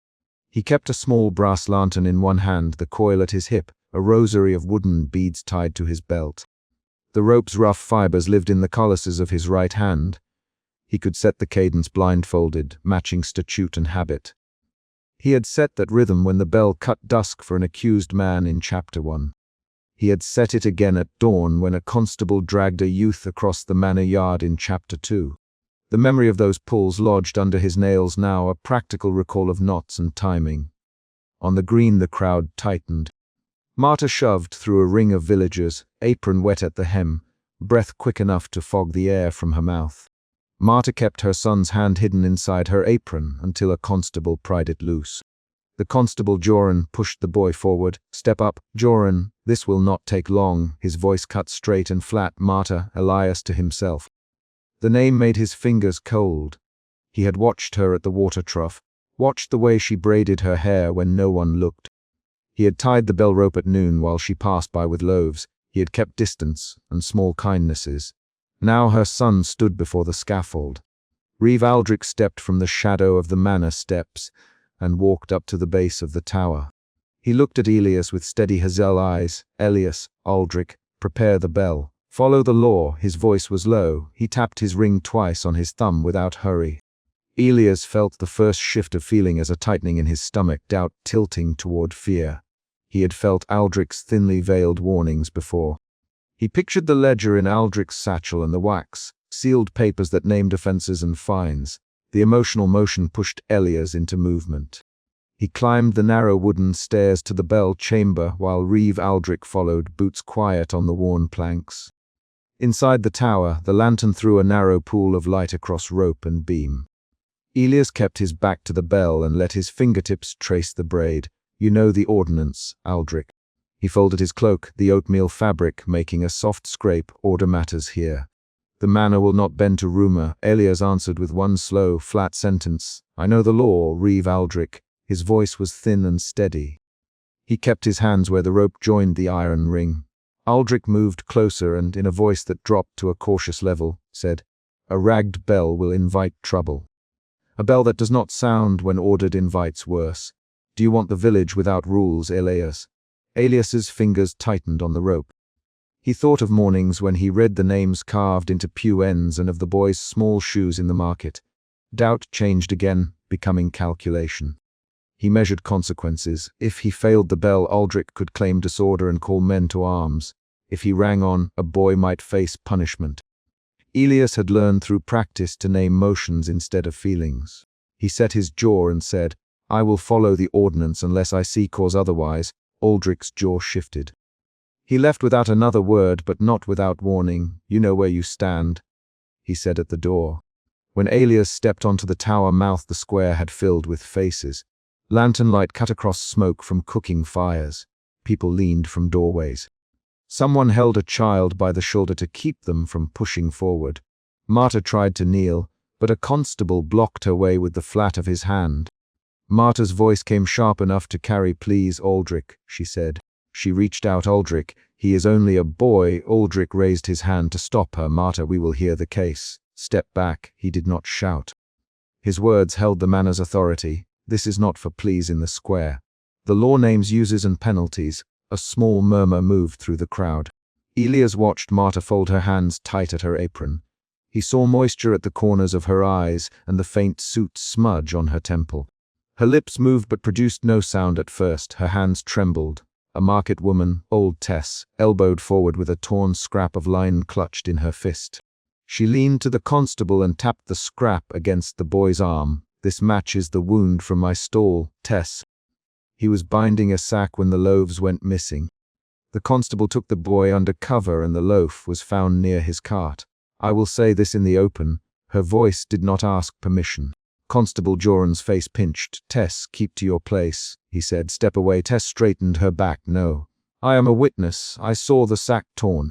He kept a small brass lantern in one hand, the coil at his hip, a rosary of wooden beads tied to his belt. The rope's rough fibers lived in the calluses of his right hand. He could set the cadence blindfolded, matching statute and habit. He had set that rhythm when the bell cut dusk for an accused man in Chapter 1. He had set it again at dawn when a constable dragged a youth across the manor yard in Chapter 2. The memory of those pulls lodged under his nails now, a practical recall of knots and timing. On the green the crowd tightened. Marta shoved through a ring of villagers, apron wet at the hem, breath quick enough to fog the air from her mouth. Marta kept her son's hand hidden inside her apron until a constable pried it loose. The constable Joran pushed the boy forward. "Step up, Joran, this will not take long." His voice cut straight and flat. Marta, Elias to himself. The name made his fingers cold. He had watched her at the water trough, watched the way she braided her hair when no one looked. He had tied the bell rope at noon while she passed by with loaves. He had kept distance and small kindnesses. Now her son stood before the scaffold. Reeve Aldrich stepped from the shadow of the manor steps and walked up to the base of the tower. He looked at Elias with steady hazel eyes. "Elias, Aldrich, prepare the bell. Follow the law." His voice was low. He tapped his ring twice on his thumb without hurry. Elias felt the first shift of feeling as a tightening in his stomach, doubt tilting toward fear. He had felt Aldrich's thinly veiled warnings before. He pictured the ledger in Aldrich's satchel and the wax, sealed papers that named offenses and fines. The emotional motion pushed Elias into movement. He climbed the narrow wooden stairs to the bell chamber while Reeve Aldrich followed, boots quiet on the worn planks. Inside the tower, the lantern threw a narrow pool of light across rope and beam. Elias kept his back to the bell and let his fingertips trace the braid. "You know the ordinance, Aldrich." He folded his cloak, the oatmeal fabric making a soft scrape. "Order matters here. The manor will not bend to rumor." Elias answered with one slow, flat sentence. "I know the law, Reeve Aldrich." His voice was thin and steady. He kept his hands where the rope joined the iron ring. Aldrich moved closer and, in a voice that dropped to a cautious level, said, "A ragged bell will invite trouble. A bell that does not sound when ordered invites worse. Do you want the village without rules, Elias?" Elias's fingers tightened on the rope. He thought of mornings when he read the names carved into pew ends and of the boy's small shoes in the market. Doubt changed again, becoming calculation. He measured consequences. If he failed the bell, Aldrich could claim disorder and call men to arms. If he rang on, a boy might face punishment. Elias had learned through practice to name motions instead of feelings. He set his jaw and said, "I will follow the ordinance unless I see cause otherwise." Aldrich's jaw shifted. He left without another word, but not without warning. "You know where you stand," he said at the door. When Elias stepped onto the tower mouth, the square had filled with faces. Lantern light cut across smoke from cooking fires. People leaned from doorways. Someone held a child by the shoulder to keep them from pushing forward. Marta tried to kneel, but a constable blocked her way with the flat of his hand. Marta's voice came sharp enough to carry. "Please, Aldrich," she said. She reached out. "Aldrich, he is only a boy." Aldrich raised his hand to stop her. "Marta, we will hear the case." "Step back." He did not shout. His words held the manor's authority. "This is not for pleas in the square. The law names uses and penalties." A small murmur moved through the crowd. Elias watched Marta fold her hands tight at her apron. He saw moisture at the corners of her eyes and the faint soot smudge on her temple. Her lips moved but produced no sound at first. Her hands trembled. A market woman, old Tess, elbowed forward with a torn scrap of linen clutched in her fist. She leaned to the constable and tapped the scrap against the boy's arm. "This matches the wound from my stall, Tess." He was binding a sack when the loaves went missing. The constable took the boy under cover and the loaf was found near his cart. "I will say this in the open." Her voice did not ask permission. Constable Joran's face pinched. "Tess, keep to your place," he said. "Step away." Tess straightened her back. "No. I am a witness. I saw the sack torn.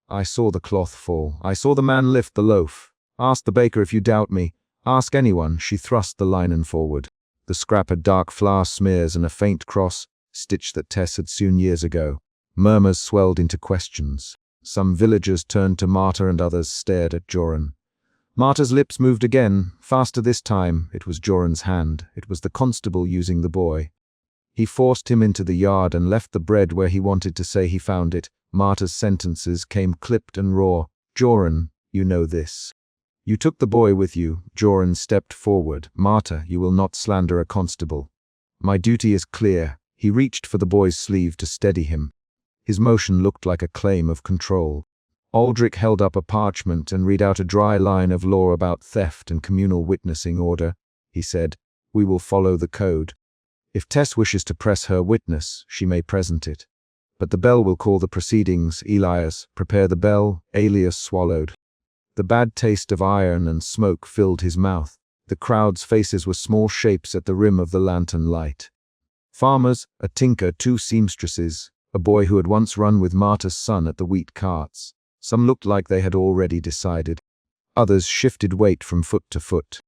I saw the cloth fall. I saw the man lift the loaf. Ask the baker if you doubt me. Ask anyone." She thrust the linen forward. The scrap had dark flour smears and a faint cross, stitch that Tess had sewn years ago. Murmurs swelled into questions. Some villagers turned to Marta and others stared at Joran. Marta's lips moved again, faster this time. It was Joran's hand. It was the constable using the boy. He forced him into the yard and left the bread where he wanted to say he found it. Marta's sentences came clipped and raw. "Joran, you know this. You took the boy with you." Joran stepped forward. "Marta, you will not slander a constable. My duty is clear." He reached for the boy's sleeve to steady him. His motion looked like a claim of control. Aldrich held up a parchment and read out a dry line of law about theft and communal witnessing order. He said, "We will follow the code. If Tess wishes to press her witness, she may present it. But the bell will call the proceedings." "Elias, prepare the bell." Elias swallowed. The bad taste of iron and smoke filled his mouth. The crowd's faces were small shapes at the rim of the lantern light. Farmers, a tinker, two seamstresses, a boy who had once run with Marta's son at the wheat carts. Some looked like they had already decided. Others shifted weight from foot to foot.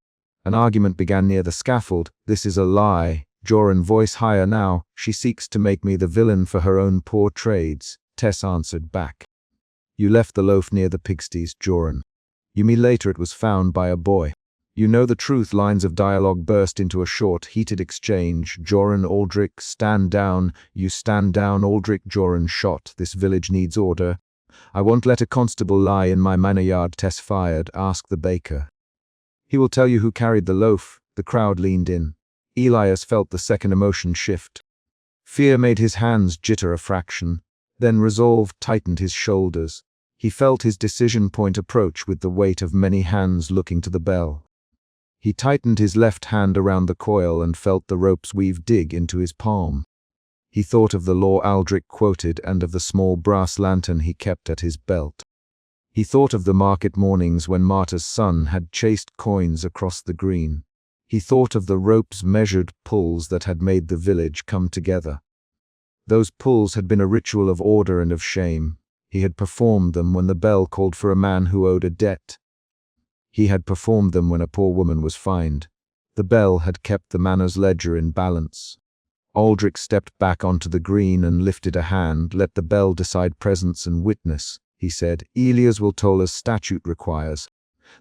An argument began near the scaffold. "This is a lie." Joran, voice higher now. "She seeks to make me the villain for her own poor trades." Tess answered back. "You left the loaf near the pigsties, Joran. You mean later it was found by a boy. You know the truth." Lines of dialogue burst into a short, heated exchange. "Joran, Aldrich, stand down." "You stand down." Aldrich. Joran shot. "This village needs order. I won't let a constable lie in my manor yard." Tess fired. "Ask the baker. He will tell you who carried the loaf." The crowd leaned in. Elias felt the second emotion shift. Fear made his hands jitter a fraction. Then resolve tightened his shoulders. He felt his decision point approach with the weight of many hands looking to the bell. He tightened his left hand around the coil and felt the rope's weave dig into his palm. He thought of the law Aldrich quoted and of the small brass lantern he kept at his belt. He thought of the market mornings when Marta's son had chased coins across the green. He thought of the rope's measured pulls that had made the village come together. Those pulls had been a ritual of order and of shame. He had performed them when the bell called for a man who owed a debt. He had performed them when a poor woman was fined. The bell had kept the manor's ledger in balance. Aldrich stepped back onto the green and lifted a hand. "Let the bell decide presence and witness," he said. "Elias will toll as statute requires.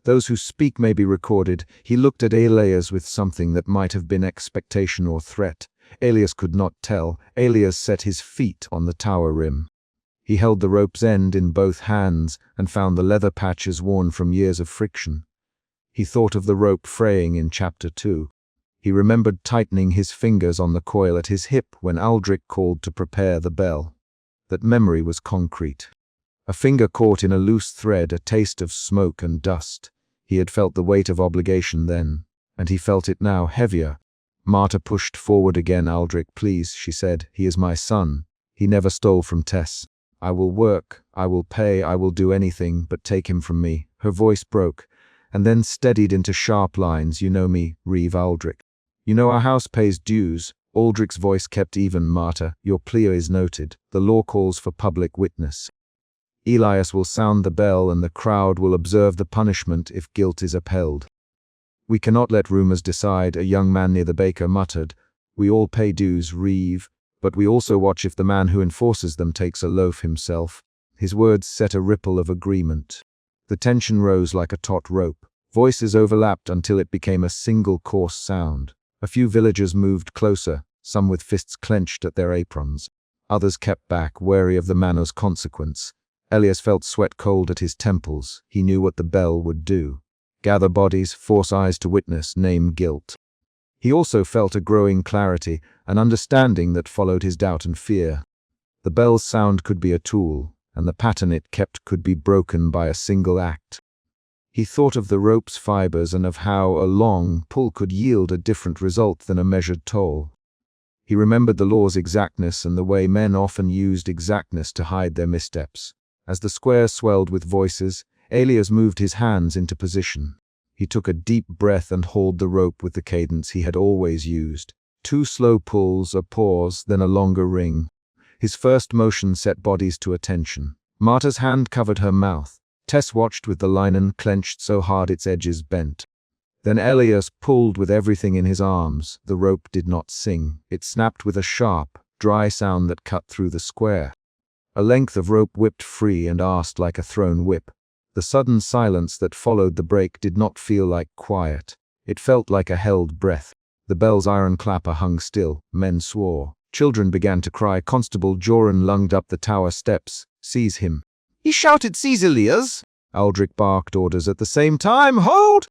Those who speak may be recorded." He looked at Elias with something that might have been expectation or threat. Elias could not tell. Elias set his feet on the tower rim. He held the rope's end in both hands and found the leather patches worn from years of friction. He thought of the rope fraying in Chapter 2. He remembered tightening his fingers on the coil at his hip when Aldrich called to prepare the bell. That memory was concrete. A finger caught in a loose thread, a taste of smoke and dust. He had felt the weight of obligation then, and he felt it now, heavier. Marta pushed forward again. "Aldrich, please," she said. "He is my son. He never stole from Tess. I will work, I will pay, I will do anything, but take him from me." Her voice broke, and then steadied into sharp lines. "You know me, Reeve Aldrich. You know our house pays dues." Aldrich's voice kept even. "Marta, your plea is noted. The law calls for public witness. Elias will sound the bell and the crowd will observe the punishment if guilt is upheld." "We cannot let rumors decide," a young man near the baker muttered. "We all pay dues, Reeve, but we also watch if the man who enforces them takes a loaf himself." His words set a ripple of agreement. The tension rose like a taut rope. Voices overlapped until it became a single coarse sound. A few villagers moved closer, some with fists clenched at their aprons. Others kept back, wary of the manor's consequence. Elias felt sweat cold at his temples. He knew what the bell would do. Gather bodies, force eyes to witness, name guilt. He also felt a growing clarity, an understanding that followed his doubt and fear. The bell's sound could be a tool, and the pattern it kept could be broken by a single act. He thought of the rope's fibers and of how a long pull could yield a different result than a measured toll. He remembered the law's exactness and the way men often used exactness to hide their missteps. As the square swelled with voices, Elias moved his hands into position. He took a deep breath and hauled the rope with the cadence he had always used. 2 slow pulls, a pause, then a longer ring. His first motion set bodies to attention. Marta's hand covered her mouth. Tess watched with the linen clenched so hard its edges bent. Then Elias pulled with everything in his arms. The rope did not sing. It snapped with a sharp, dry sound that cut through the square. A length of rope whipped free and asked like a thrown whip. The sudden silence that followed the break did not feel like quiet. It felt like a held breath. The bell's iron clapper hung still. Men swore. Children began to cry. Constable Joran lunged up the tower steps. "Seize him!" He shouted, "Seize Elias!" Aldrich barked orders at the same time. "Hold!"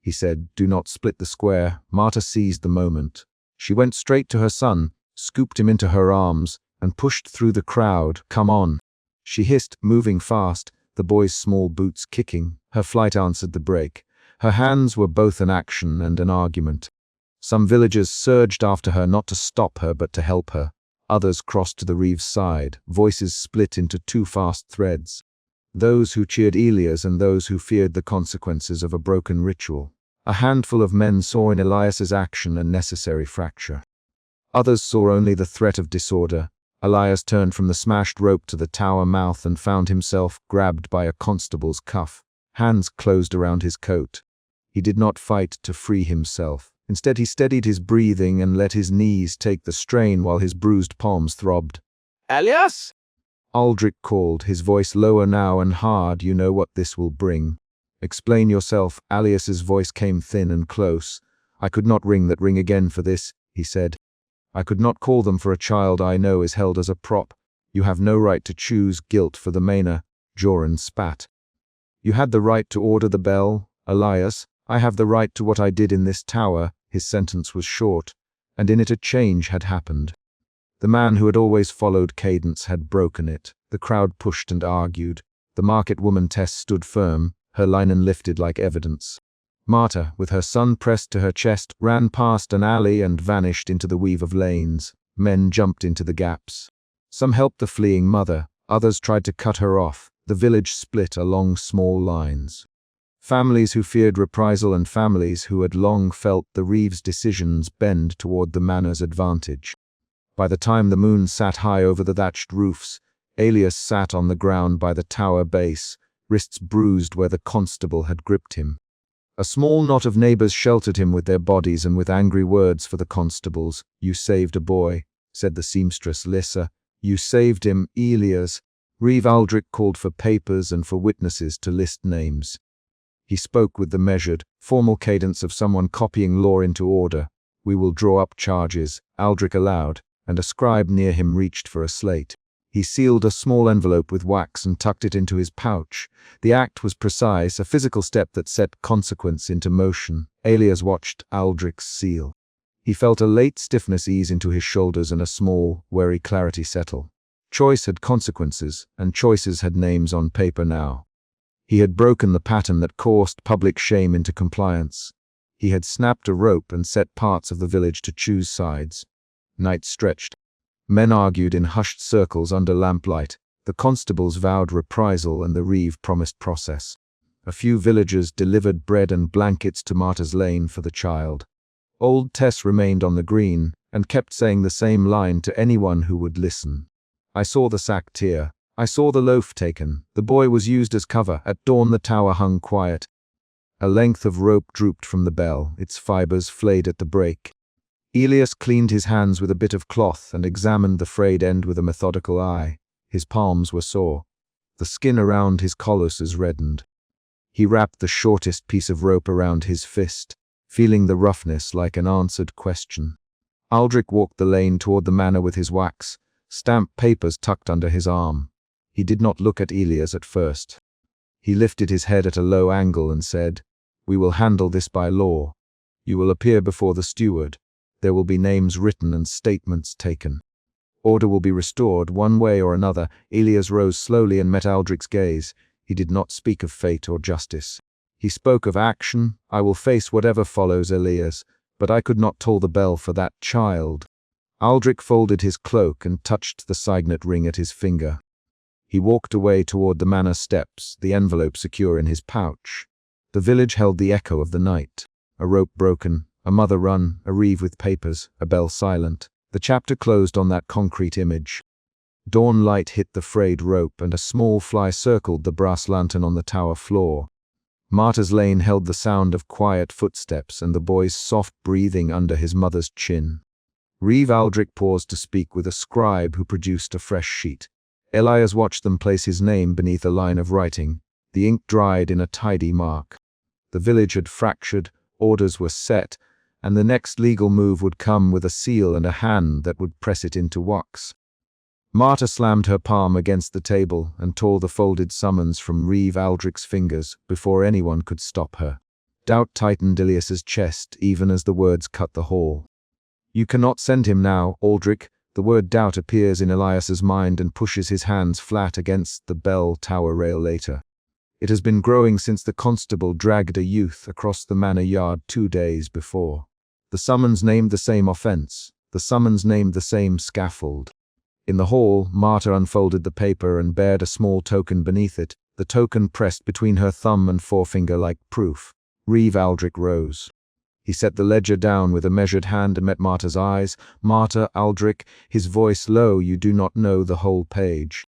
He said, "Do not split the square." Marta seized the moment. She went straight to her son, scooped him into her arms, and pushed through the crowd. "Come on!" She hissed, moving fast, the boy's small boots kicking. Her flight answered the break. Her hands were both an action and an argument. Some villagers surged after her, not to stop her but to help her. Others crossed to the Reeve's side. Voices split into 2 fast threads. Those who cheered Elias and those who feared the consequences of a broken ritual. A handful of men saw in Elias's action a necessary fracture. Others saw only the threat of disorder. Elias turned from the smashed rope to the tower mouth and found himself grabbed by a constable's cuff. Hands closed around his coat. He did not fight to free himself. Instead, he steadied his breathing and let his knees take the strain while his bruised palms throbbed. "Elias!" Aldrich called, his voice lower now and hard. "You know what this will bring. Explain yourself." Elias's voice came thin and close. "I could not ring that ring again for this," he said. "I could not call them for a child I know is held as a prop. You have no right to choose guilt for the manor." Joran spat. "You had the right to order the bell, Elias. I have the right to what I did in this tower." His sentence was short, and in it a change had happened. The man who had always followed cadence had broken it. The crowd pushed and argued. The market woman Tess stood firm, her linen lifted like evidence. Marta, with her son pressed to her chest, ran past an alley and vanished into the weave of lanes. Men jumped into the gaps. Some helped the fleeing mother, others tried to cut her off. The village split along small lines. Families who feared reprisal and families who had long felt the Reeve's decisions bend toward the manor's advantage. By the time the moon sat high over the thatched roofs, Elias sat on the ground by the tower base, wrists bruised where the constable had gripped him. A small knot of neighbors sheltered him with their bodies and with angry words for the constables. "You saved a boy," said the seamstress Lissa. "You saved him, Elias." Reeve Aldrich called for papers and for witnesses to list names. He spoke with the measured, formal cadence of someone copying law into order. "We will draw up charges," Aldrich allowed, and a scribe near him reached for a slate. He sealed a small envelope with wax and tucked it into his pouch. The act was precise, a physical step that set consequence into motion. Elias watched Aldrich's seal. He felt a late stiffness ease into his shoulders and a small, wary clarity settle. Choice had consequences, and choices had names on paper now. He had broken the pattern that coursed public shame into compliance. He had snapped a rope and set parts of the village to choose sides. Night stretched. Men argued in hushed circles under lamplight. The constables vowed reprisal and the Reeve promised process. A few villagers delivered bread and blankets to Marta's lane for the child. Old Tess remained on the green and kept saying the same line to anyone who would listen. "I saw the sack tear. I saw the loaf taken. The boy was used as cover. At dawn the tower hung quiet." A length of rope drooped from the bell, its fibers flayed at the break. Elias cleaned his hands with a bit of cloth and examined the frayed end with a methodical eye. His palms were sore. The skin around his colossus reddened. He wrapped the shortest piece of rope around his fist, feeling the roughness like an answered question. Aldrich walked the lane toward the manor with his wax, stamped papers tucked under his arm. He did not look at Elias at first. He lifted his head at a low angle and said, "We will handle this by law. You will appear before the steward. There will be names written and statements taken. Order will be restored one way or another." Elias rose slowly and met Aldrich's gaze. He did not speak of fate or justice. He spoke of action. "I will face whatever follows, Elias, but I could not toll the bell for that child." Aldrich folded his cloak and touched the signet ring at his finger. He walked away toward the manor steps, the envelope secure in his pouch. The village held the echo of the night. A rope broken, a mother run, a reeve with papers, a bell silent. The chapter closed on that concrete image. Dawn light hit the frayed rope and a small fly circled the brass lantern on the tower floor. Martyr's Lane held the sound of quiet footsteps and the boy's soft breathing under his mother's chin. Reeve Aldrich paused to speak with a scribe who produced a fresh sheet. Elias watched them place his name beneath a line of writing. The ink dried in a tidy mark. The village had fractured, orders were set, and the next legal move would come with a seal and a hand that would press it into wax. Marta slammed her palm against the table and tore the folded summons from Reeve Aldrich's fingers before anyone could stop her. Doubt tightened Elias's chest even as the words cut the hall. "You cannot send him now, Aldrich." The word doubt appears in Elias's mind and pushes his hands flat against the bell tower rail later. It has been growing since the constable dragged a youth across the manor yard 2 days before. The summons named the same offense. The summons named the same scaffold. In the hall, Marta unfolded the paper and bared a small token beneath it, the token pressed between her thumb and forefinger like proof. Reeve Aldrich rose. He set the ledger down with a measured hand and met Marta's eyes. "Marta, Aldrich," his voice low, "you do not know the whole page."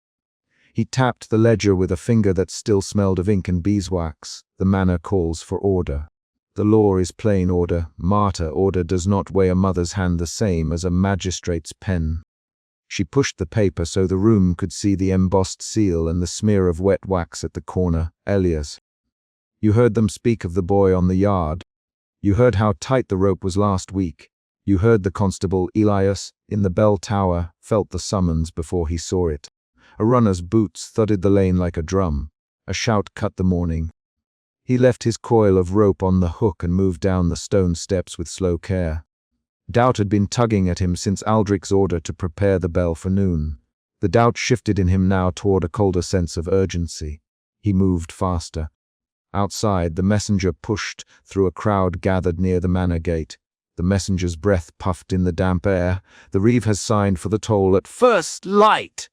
He tapped the ledger with a finger that still smelled of ink and beeswax. "The manor calls for order. The law is plain order. Marta, order does not weigh a mother's hand the same as a magistrate's pen." She pushed the paper so the room could see the embossed seal and the smear of wet wax at the corner. "Elias, you heard them speak of the boy on the yard. You heard how tight the rope was last week. You heard the constable, Elias, in the bell tower, felt the summons before he saw it. A runner's boots thudded the lane like a drum. A shout cut the morning. He left his coil of rope on the hook and moved down the stone steps with slow care. Doubt had been tugging at him since Aldrich's order to prepare the bell for noon. The doubt shifted in him now toward a colder sense of urgency. He moved faster. Outside, the messenger pushed through a crowd gathered near the manor gate. The messenger's breath puffed in the damp air. "The reeve has signed for the toll at first light,"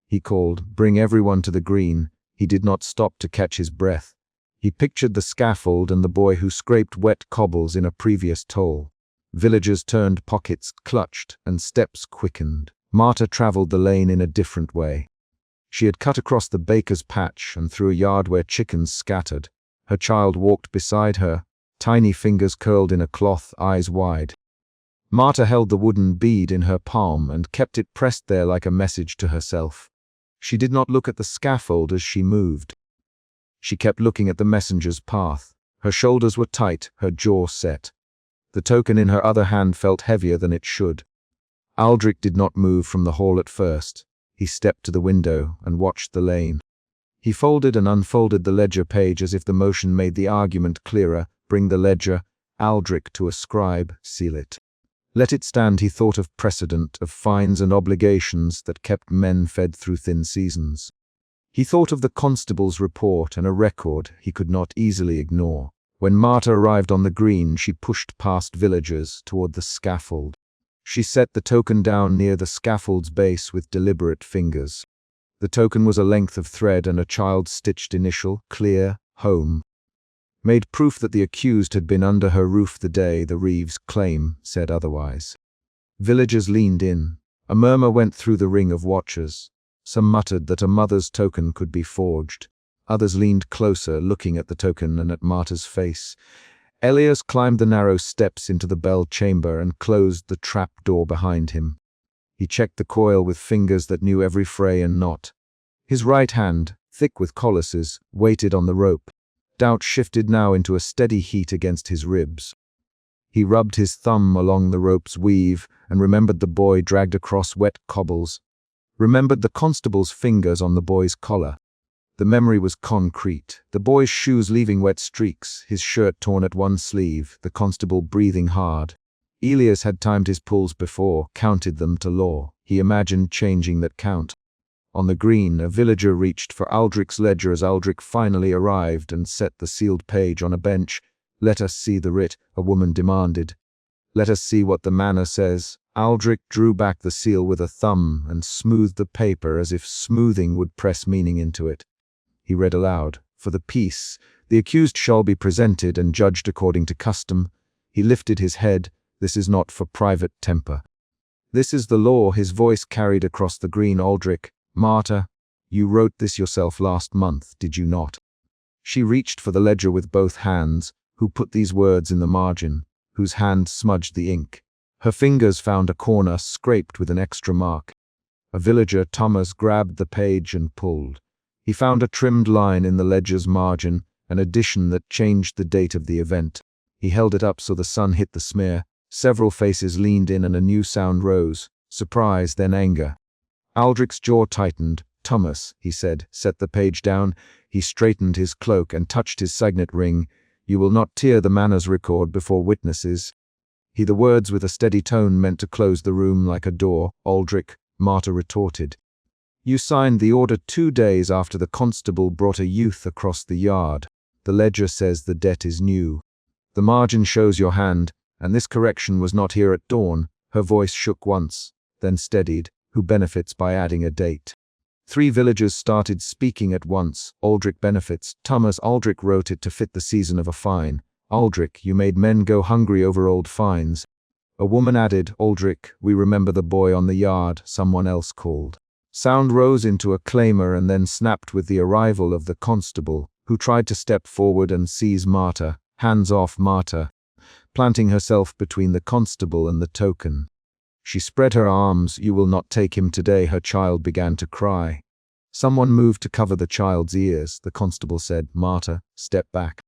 he called. "Bring everyone to the green." He did not stop to catch his breath. He pictured the scaffold and the boy who scraped wet cobbles in a previous toll. Villagers turned, pockets clutched, and steps quickened. Marta traveled the lane in a different way. She had cut across the baker's patch and through a yard where chickens scattered. Her child walked beside her, tiny fingers curled in a cloth, eyes wide. Marta held the wooden bead in her palm and kept it pressed there like a message to herself. She did not look at the scaffold as she moved. She kept looking at the messenger's path. Her shoulders were tight, her jaw set. The token in her other hand felt heavier than it should. Aldrich did not move from the hall at first. He stepped to the window and watched the lane. He folded and unfolded the ledger page as if the motion made the argument clearer. "Bring the ledger, Aldrich, to a scribe, seal it. Let it stand." He thought of precedent, of fines and obligations that kept men fed through thin seasons. He thought of the constable's report and a record he could not easily ignore. When Marta arrived on the green, she pushed past villagers toward the scaffold. She set the token down near the scaffold's base with deliberate fingers. The token was a length of thread and a child-stitched initial, clear, home. Made proof that the accused had been under her roof the day the Reeves' claim said otherwise. Villagers leaned in. A murmur went through the ring of watchers. Some muttered that a mother's token could be forged. Others leaned closer, looking at the token and at Marta's face. Elias climbed the narrow steps into the bell chamber and closed the trap door behind him. He checked the coil with fingers that knew every fray and knot. His right hand, thick with colaces, weighted on the rope. Doubt shifted now into a steady heat against his ribs. He rubbed his thumb along the rope's weave and remembered the boy dragged across wet cobbles. Remembered the constable's fingers on the boy's collar. The memory was concrete. The boy's shoes leaving wet streaks, his shirt torn at one sleeve, the constable breathing hard. Elias had timed his pulls before, counted them to law. He imagined changing that count. On the green, a villager reached for Aldrich's ledger as Aldrich finally arrived and set the sealed page on a bench. "Let us see the writ," a woman demanded. "Let us see what the manor says." Aldrich drew back the seal with a thumb and smoothed the paper as if smoothing would press meaning into it. He read aloud, "For the peace, the accused shall be presented and judged according to custom." He lifted his head. "This is not for private temper. This is the law." His voice carried across the green. "Aldrich, Marta, you wrote this yourself last month, did you not?" She reached for the ledger with both hands. "Who put these words in the margin? Whose hand smudged the ink?" Her fingers found a corner scraped with an extra mark. A villager, Thomas, grabbed the page and pulled. He found a trimmed line in the ledger's margin, an addition that changed the date of the event. He held it up so the sun hit the smear. Several faces leaned in and a new sound rose. Surprise, then anger. Aldrich's jaw tightened. "Thomas," he said, "set the page down." He straightened his cloak and touched his signet ring. "You will not tear the manor's record before witnesses." The words with a steady tone meant to close the room like a door. "Aldrich," Marta retorted. "You signed the order 2 days after the constable brought a youth across the yard. The ledger says the debt is new. The margin shows your hand, and this correction was not here at dawn." Her voice shook once, then steadied. "Who benefits by adding a date?" 3 villagers started speaking at once. "Aldrich benefits. Thomas, Aldrich wrote it to fit the season of a fine. Aldrich, you made men go hungry over old fines." A woman added, "Aldrich, we remember the boy on the yard," someone else called. Sound rose into a clamor and then snapped with the arrival of the constable, who tried to step forward and seize Marta. "Hands off, Marta," planting herself between the constable and the token. She spread her arms. "You will not take him today." Her child began to cry. Someone moved to cover the child's ears. The constable said, "Marta, step back."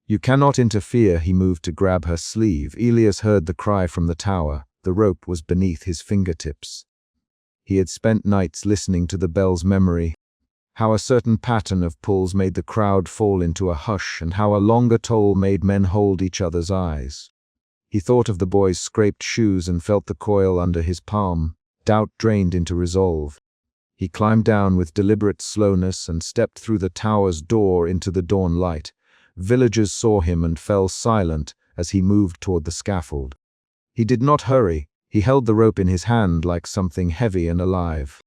"You cannot interfere." He moved to grab her sleeve. Elias heard the cry from the tower. The rope was beneath his fingertips. He had spent nights listening to the bell's memory. How a certain pattern of pulls made the crowd fall into a hush, and how a longer toll made men hold each other's eyes. He thought of the boy's scraped shoes and felt the coil under his palm. Doubt drained into resolve. He climbed down with deliberate slowness and stepped through the tower's door into the dawn light. Villagers saw him and fell silent as he moved toward the scaffold. He did not hurry. He held the rope in his hand like something heavy and alive.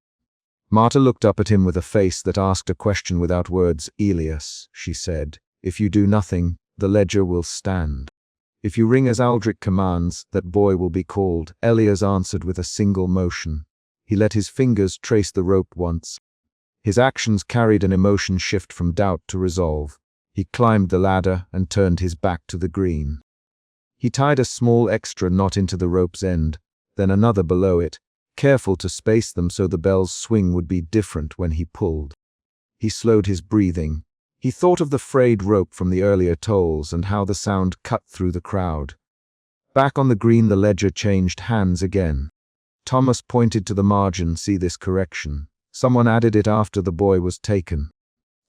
Marta looked up at him with a face that asked a question without words. "Elias," she said, "if you do nothing, the ledger will stand. If you ring as Aldrich commands, that boy will be called." Elias answered with a single motion. He let his fingers trace the rope once. His actions carried an emotion shift from doubt to resolve. He climbed the ladder and turned his back to the green. He tied a small extra knot into the rope's end, then another below it, careful to space them so the bell's swing would be different when he pulled. He slowed his breathing. He thought of the frayed rope from the earlier tolls and how the sound cut through the crowd. Back on the green, the ledger changed hands again. Thomas pointed to the margin. "See this correction. Someone added it after the boy was taken.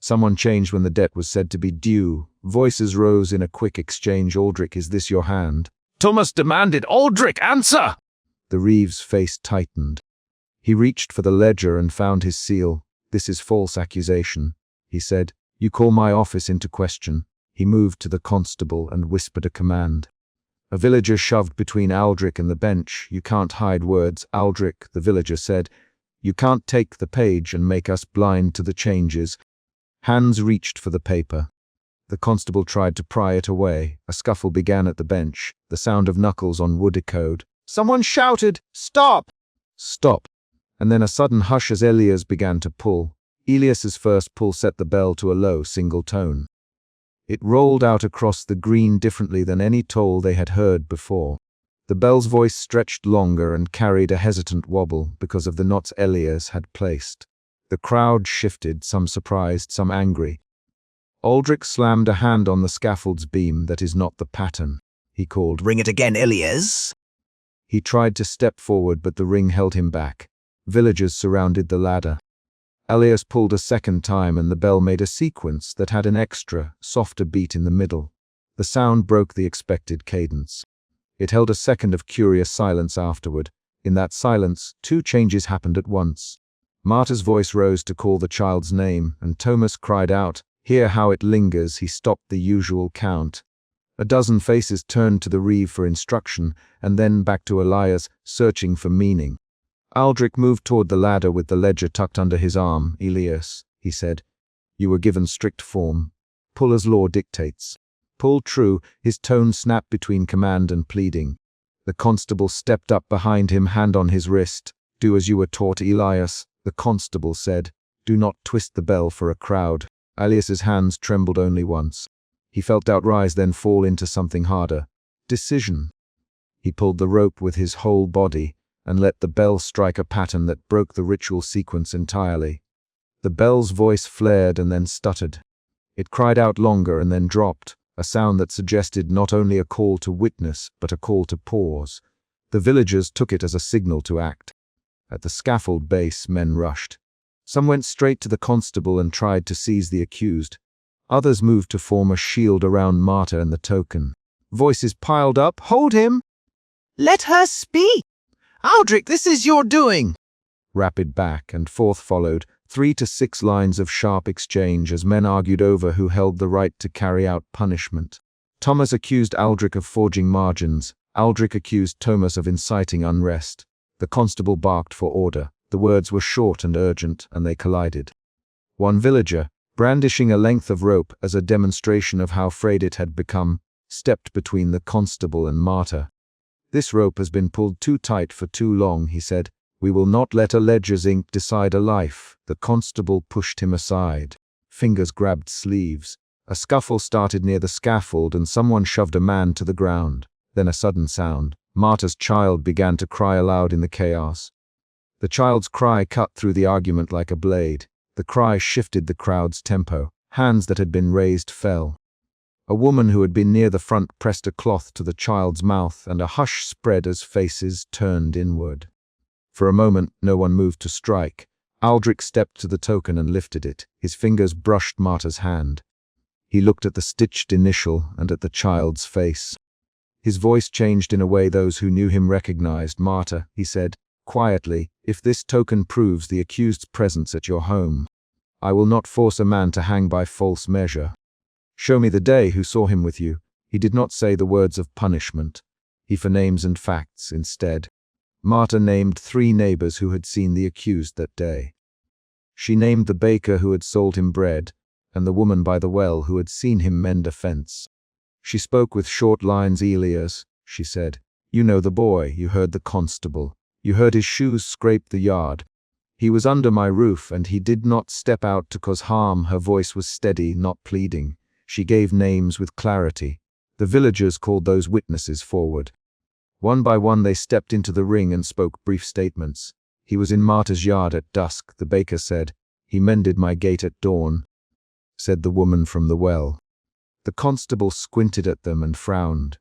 Someone changed when the debt was said to be due." Voices rose in a quick exchange. "Aldrich, is this your hand?" Thomas demanded. "Aldrich, answer!" The Reeve's face tightened. He reached for the ledger and found his seal. "This is false accusation," he said. "You call my office into question." He moved to the constable and whispered a command. A villager shoved between Aldrich and the bench. "You can't hide words, Aldrich," the villager said. "You can't take the page and make us blind to the changes." Hands reached for the paper. The constable tried to pry it away. A scuffle began at the bench. The sound of knuckles on wood echoed. Someone shouted, "Stop! Stop!" And then a sudden hush as Elias began to pull. Elias's first pull set the bell to a low, single tone. It rolled out across the green differently than any toll they had heard before. The bell's voice stretched longer and carried a hesitant wobble because of the knots Elias had placed. The crowd shifted, some surprised, some angry. Aldrich slammed a hand on the scaffold's beam. "That is not the pattern," he called. "Ring it again, Elias." He tried to step forward, but the ring held him back. Villagers surrounded the ladder. Elias pulled a second time, and the bell made a sequence that had an extra, softer beat in the middle. The sound broke the expected cadence. It held a second of curious silence afterward. In that silence, two changes happened at once. Marta's voice rose to call the child's name, and Thomas cried out. Hear how it lingers. He stopped the usual count. A dozen faces turned to the reeve for instruction, and then back to Elias, searching for meaning. Aldrich moved toward the ladder with the ledger tucked under his arm. "Elias," he said, "you were given strict form. Pull as law dictates. Pull true." His tone snapped between command and pleading. The constable stepped up behind him, hand on his wrist. "Do as you were taught, Elias," the constable said. "Do not twist the bell for a crowd." Elias's hands trembled only once. He felt doubt rise, then fall into something harder. Decision. He pulled the rope with his whole body and let the bell strike a pattern that broke the ritual sequence entirely. The bell's voice flared and then stuttered. It cried out longer and then dropped, a sound that suggested not only a call to witness, but a call to pause. The villagers took it as a signal to act. At the scaffold base, men rushed. Some went straight to the constable and tried to seize the accused. Others moved to form a shield around Marta and the token. Voices piled up. "Hold him!" "Let her speak!" "Aldrich, this is your doing!" Rapid back and forth followed, 3 to 6 lines of sharp exchange as men argued over who held the right to carry out punishment. Thomas accused Aldrich of forging margins. Aldrich accused Thomas of inciting unrest. The constable barked for order. The words were short and urgent, and they collided. One villager, brandishing a length of rope as a demonstration of how frayed it had become, stepped between the constable and Marta. "This rope has been pulled too tight for too long," he said. "We will not let a ledger's ink decide a life." The constable pushed him aside. Fingers grabbed sleeves. A scuffle started near the scaffold and someone shoved a man to the ground. Then a sudden sound. Marta's child began to cry aloud in the chaos. The child's cry cut through the argument like a blade. The cry shifted the crowd's tempo. Hands that had been raised fell. A woman who had been near the front pressed a cloth to the child's mouth, and a hush spread as faces turned inward. For a moment, no one moved to strike. Aldrich stepped to the token and lifted it. His fingers brushed Marta's hand. He looked at the stitched initial and at the child's face. His voice changed in a way those who knew him recognized. "Marta," he said, quietly, "if this token proves the accused's presence at your home, I will not force a man to hang by false measure. Show me the day who saw him with you." He did not say the words of punishment. He for names and facts instead. Marta named 3 neighbors who had seen the accused that day. She named the baker who had sold him bread, and the woman by the well who had seen him mend a fence. She spoke with short lines. "Elias," she said, "you know the boy, you heard the constable. You heard his shoes scrape the yard. He was under my roof, and he did not step out to cause harm." Her voice was steady, not pleading. She gave names with clarity. The villagers called those witnesses forward. One by one they stepped into the ring and spoke brief statements. "He was in Marta's yard at dusk," the baker said. "He mended my gate at dawn," said the woman from the well. The constable squinted at them and frowned.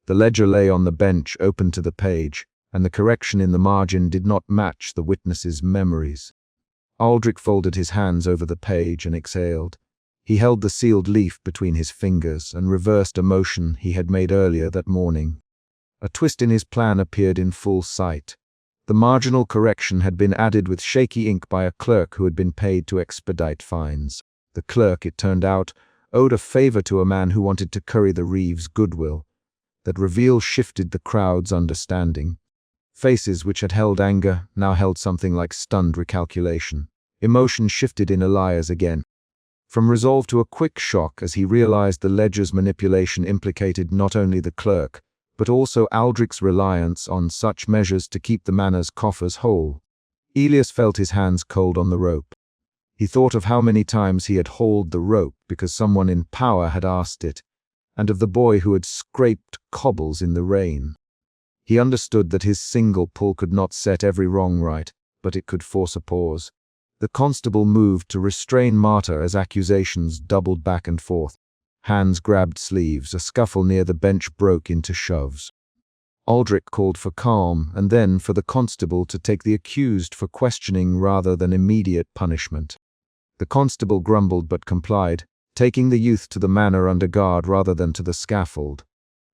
The ledger lay on the bench, open to the page, and the correction in the margin did not match the witness's memories. Aldrich folded his hands over the page and exhaled. He held the sealed leaf between his fingers and reversed a motion he had made earlier that morning. A twist in his plan appeared in full sight. The marginal correction had been added with shaky ink by a clerk who had been paid to expedite fines. The clerk, it turned out, owed a favor to a man who wanted to curry the reeve's goodwill. That reveal shifted the crowd's understanding. Faces which had held anger now held something like stunned recalculation. Emotion shifted in Elias again. From resolve to a quick shock as he realized the ledger's manipulation implicated not only the clerk, but also Aldrich's reliance on such measures to keep the manor's coffers whole. Elias felt his hands cold on the rope. He thought of how many times he had hauled the rope because someone in power had asked it, and of the boy who had scraped cobbles in the rain. He understood that his single pull could not set every wrong right, but it could force a pause. The constable moved to restrain Marta as accusations doubled back and forth. Hands grabbed sleeves, a scuffle near the bench broke into shoves. Aldrich called for calm and then for the constable to take the accused for questioning rather than immediate punishment. The constable grumbled but complied, taking the youth to the manor under guard rather than to the scaffold.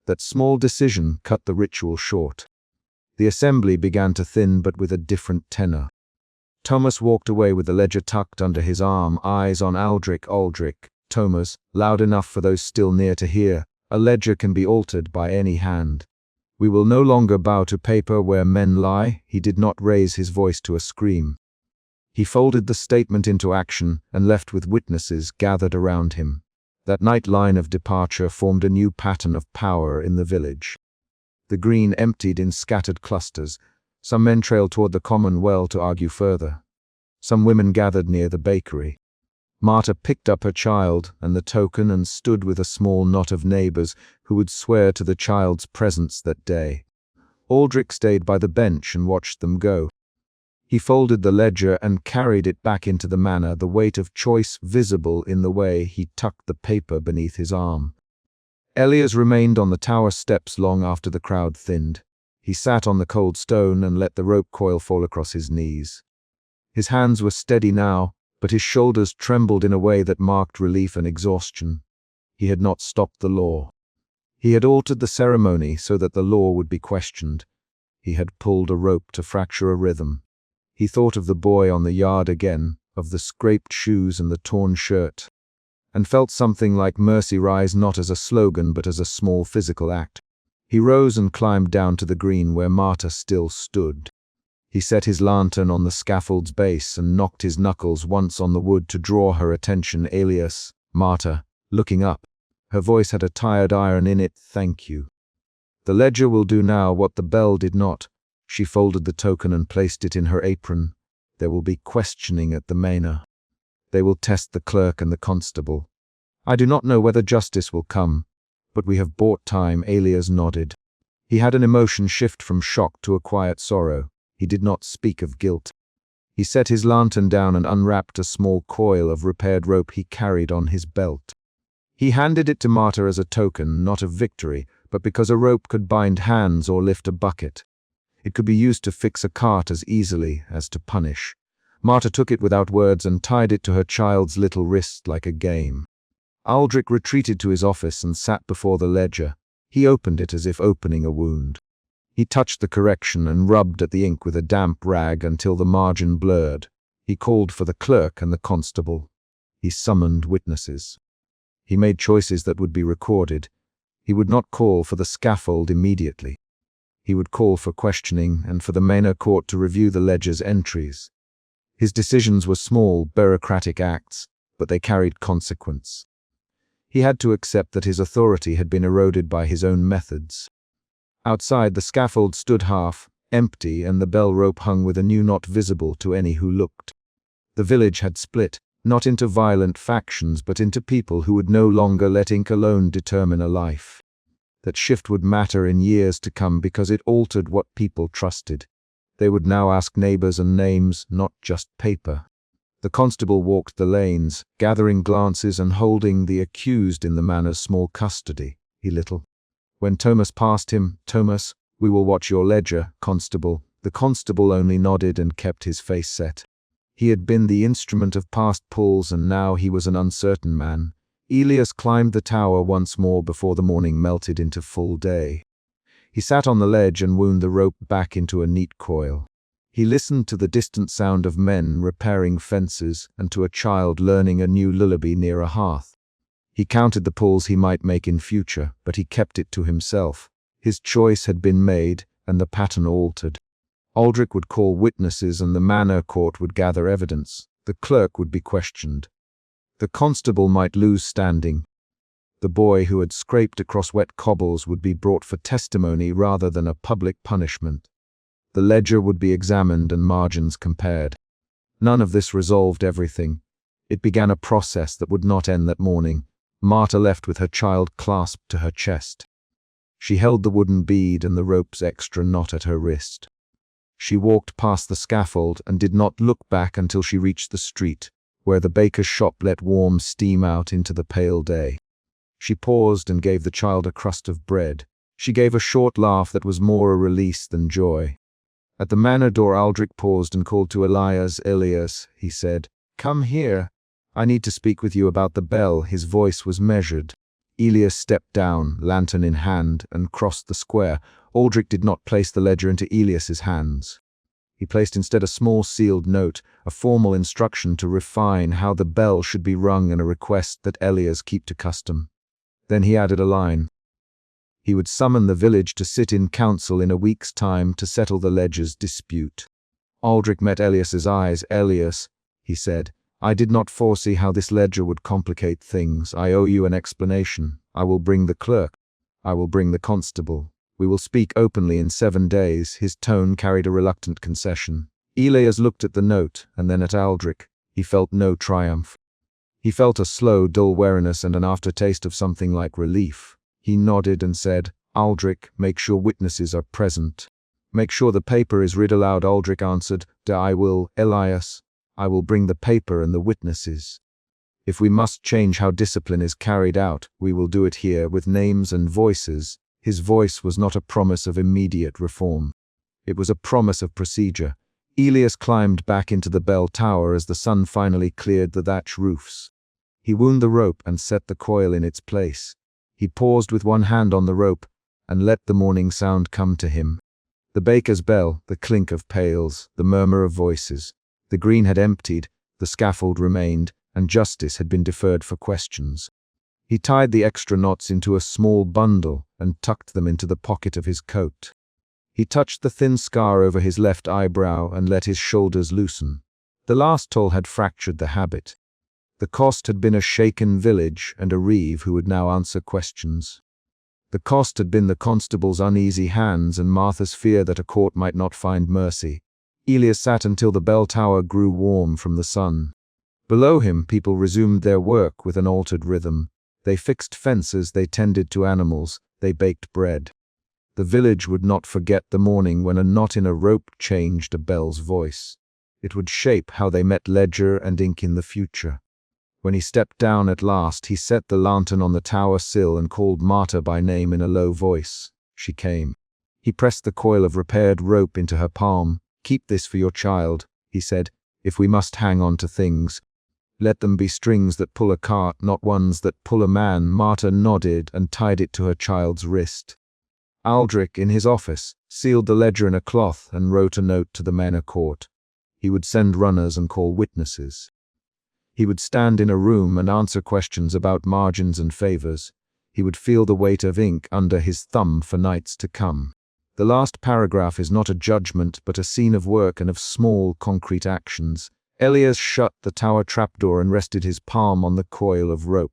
That small decision cut the ritual short. The assembly began to thin but with a different tenor. Thomas walked away with the ledger tucked under his arm, eyes on Aldrich. Thomas, loud enough for those still near to hear, a ledger can be altered by any hand. We will no longer bow to paper where men lie. He did not raise his voice to a scream. He folded the statement into action and left with witnesses gathered around him. That night line of departure formed a new pattern of power in the village. The green emptied in scattered clusters. Some men trailed toward the common well to argue further. Some women gathered near the bakery. Marta picked up her child and the token and stood with a small knot of neighbors who would swear to the child's presence that day. Aldrich stayed by the bench and watched them go. He folded the ledger and carried it back into the manor, the weight of choice visible in the way he tucked the paper beneath his arm. Elias remained on the tower steps long after the crowd thinned. He sat on the cold stone and let the rope coil fall across his knees. His hands were steady now, but his shoulders trembled in a way that marked relief and exhaustion. He had not stopped the law. He had altered the ceremony so that the law would be questioned. He had pulled a rope to fracture a rhythm. He thought of the boy on the yard again, of the scraped shoes and the torn shirt, and felt something like mercy rise not as a slogan but as a small physical act. He rose and climbed down to the green where Marta still stood. He set his lantern on the scaffold's base and knocked his knuckles once on the wood to draw her attention. Elias, Marta, looking up. Her voice had a tired iron in it. Thank you. The ledger will do now what the bell did not. She folded the token and placed it in her apron. There will be questioning at the manor. They will test the clerk and the constable. I do not know whether justice will come, but we have bought time. Elias nodded. He had an emotion shift from shock to a quiet sorrow. He did not speak of guilt. He set his lantern down and unwrapped a small coil of repaired rope he carried on his belt. He handed it to Marta as a token, not of victory, but because a rope could bind hands or lift a bucket. It could be used to fix a cart as easily as to punish. Marta took it without words and tied it to her child's little wrist like a game. Aldrich retreated to his office and sat before the ledger. He opened it as if opening a wound. He touched the correction and rubbed at the ink with a damp rag until the margin blurred. He called for the clerk and the constable. He summoned witnesses. He made choices that would be recorded. He would not call for the scaffold immediately. He would call for questioning and for the manor court to review the ledger's entries. His decisions were small, bureaucratic acts, but they carried consequence. He had to accept that his authority had been eroded by his own methods. Outside, the scaffold stood half, empty, and the bell rope hung with a new knot visible to any who looked. The village had split, not into violent factions, but into people who would no longer let ink alone determine a life. That shift would matter in years to come because it altered what people trusted. They would now ask neighbors and names, not just paper. The constable walked the lanes, gathering glances and holding the accused in the manor's small custody. He little. When Thomas passed him, Thomas, we will watch your ledger, constable. The constable only nodded and kept his face set. He had been the instrument of past pulls and now he was an uncertain man. Elias climbed the tower once more before the morning melted into full day. He sat on the ledge and wound the rope back into a neat coil. He listened to the distant sound of men repairing fences and to a child learning a new lullaby near a hearth. He counted the pulls he might make in future, but he kept it to himself. His choice had been made, and the pattern altered. Aldrich would call witnesses and the manor court would gather evidence. The clerk would be questioned. The constable might lose standing. The boy who had scraped across wet cobbles would be brought for testimony rather than a public punishment. The ledger would be examined and margins compared. None of this resolved everything, It began a process that would not end that morning. Marta left with her child clasped to her chest. She held the wooden bead and the rope's extra knot at her wrist. She walked past the scaffold and did not look back until she reached the street, where the baker's shop let warm steam out into the pale day. She paused and gave the child a crust of bread. She gave a short laugh that was more a release than joy. At the manor door, Aldrich paused and called to Elias. "Elias," he said, "come here. I need to speak with you about the bell." His voice was measured. Elias stepped down, lantern in hand, and crossed the square. Aldrich did not place the ledger into Elias's hands. He placed instead a small sealed note, a formal instruction to refine how the bell should be rung and a request that Elias keep to custom. Then he added a line. He would summon the village to sit in council in a week's time to settle the ledger's dispute. Aldrich met Elias's eyes. "Elias," he said, "I did not foresee how this ledger would complicate things. I owe you an explanation. I will bring the clerk. I will bring the constable. We will speak openly in 7 days." His tone carried a reluctant concession. Elias looked at the note and then at Aldrich. He felt no triumph. He felt a slow, dull weariness and an aftertaste of something like relief. He nodded and said, "Aldrich, make sure witnesses are present. Make sure the paper is read aloud." Aldrich answered, "I will, Elias. I will bring the paper and the witnesses. If we must change how discipline is carried out, we will do it here with names and voices." His voice was not a promise of immediate reform. It was a promise of procedure. Elias climbed back into the bell tower as the sun finally cleared the thatch roofs. He wound the rope and set the coil in its place. He paused with one hand on the rope and let the morning sound come to him. The baker's bell, the clink of pails, the murmur of voices. The green had emptied, the scaffold remained, and justice had been deferred for questions. He tied the extra knots into a small bundle and tucked them into the pocket of his coat. He touched the thin scar over his left eyebrow and let his shoulders loosen. The last toll had fractured the habit. The cost had been a shaken village and a reeve who would now answer questions. The cost had been the constable's uneasy hands and Martha's fear that a court might not find mercy. Elias sat until the bell tower grew warm from the sun. Below him, people resumed their work with an altered rhythm. They fixed fences, they tended to animals, they baked bread. The village would not forget the morning when a knot in a rope changed a bell's voice. It would shape how they met ledger and ink in the future. When he stepped down at last, he set the lantern on the tower sill and called Marta by name in a low voice. She came. He pressed the coil of repaired rope into her palm. "Keep this for your child," he said. "If we must hang on to things, let them be strings that pull a cart, not ones that pull a man." Marta nodded and tied it to her child's wrist. Aldrich, in his office, sealed the ledger in a cloth and wrote a note to the manor court. He would send runners and call witnesses. He would stand in a room and answer questions about margins and favors. He would feel the weight of ink under his thumb for nights to come. The last paragraph is not a judgment, but a scene of work and of small, concrete actions. Elias shut the tower trapdoor and rested his palm on the coil of rope.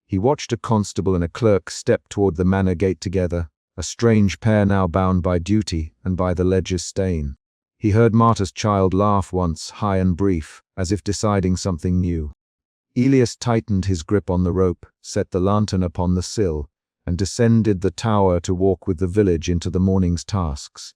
He watched a constable and a clerk step toward the manor gate together, a strange pair now bound by duty and by the ledger's stain. He heard Marta's child laugh once, high and brief, as if deciding something new. Elias tightened his grip on the rope, set the lantern upon the sill, and descended the tower to walk with the village into the morning's tasks.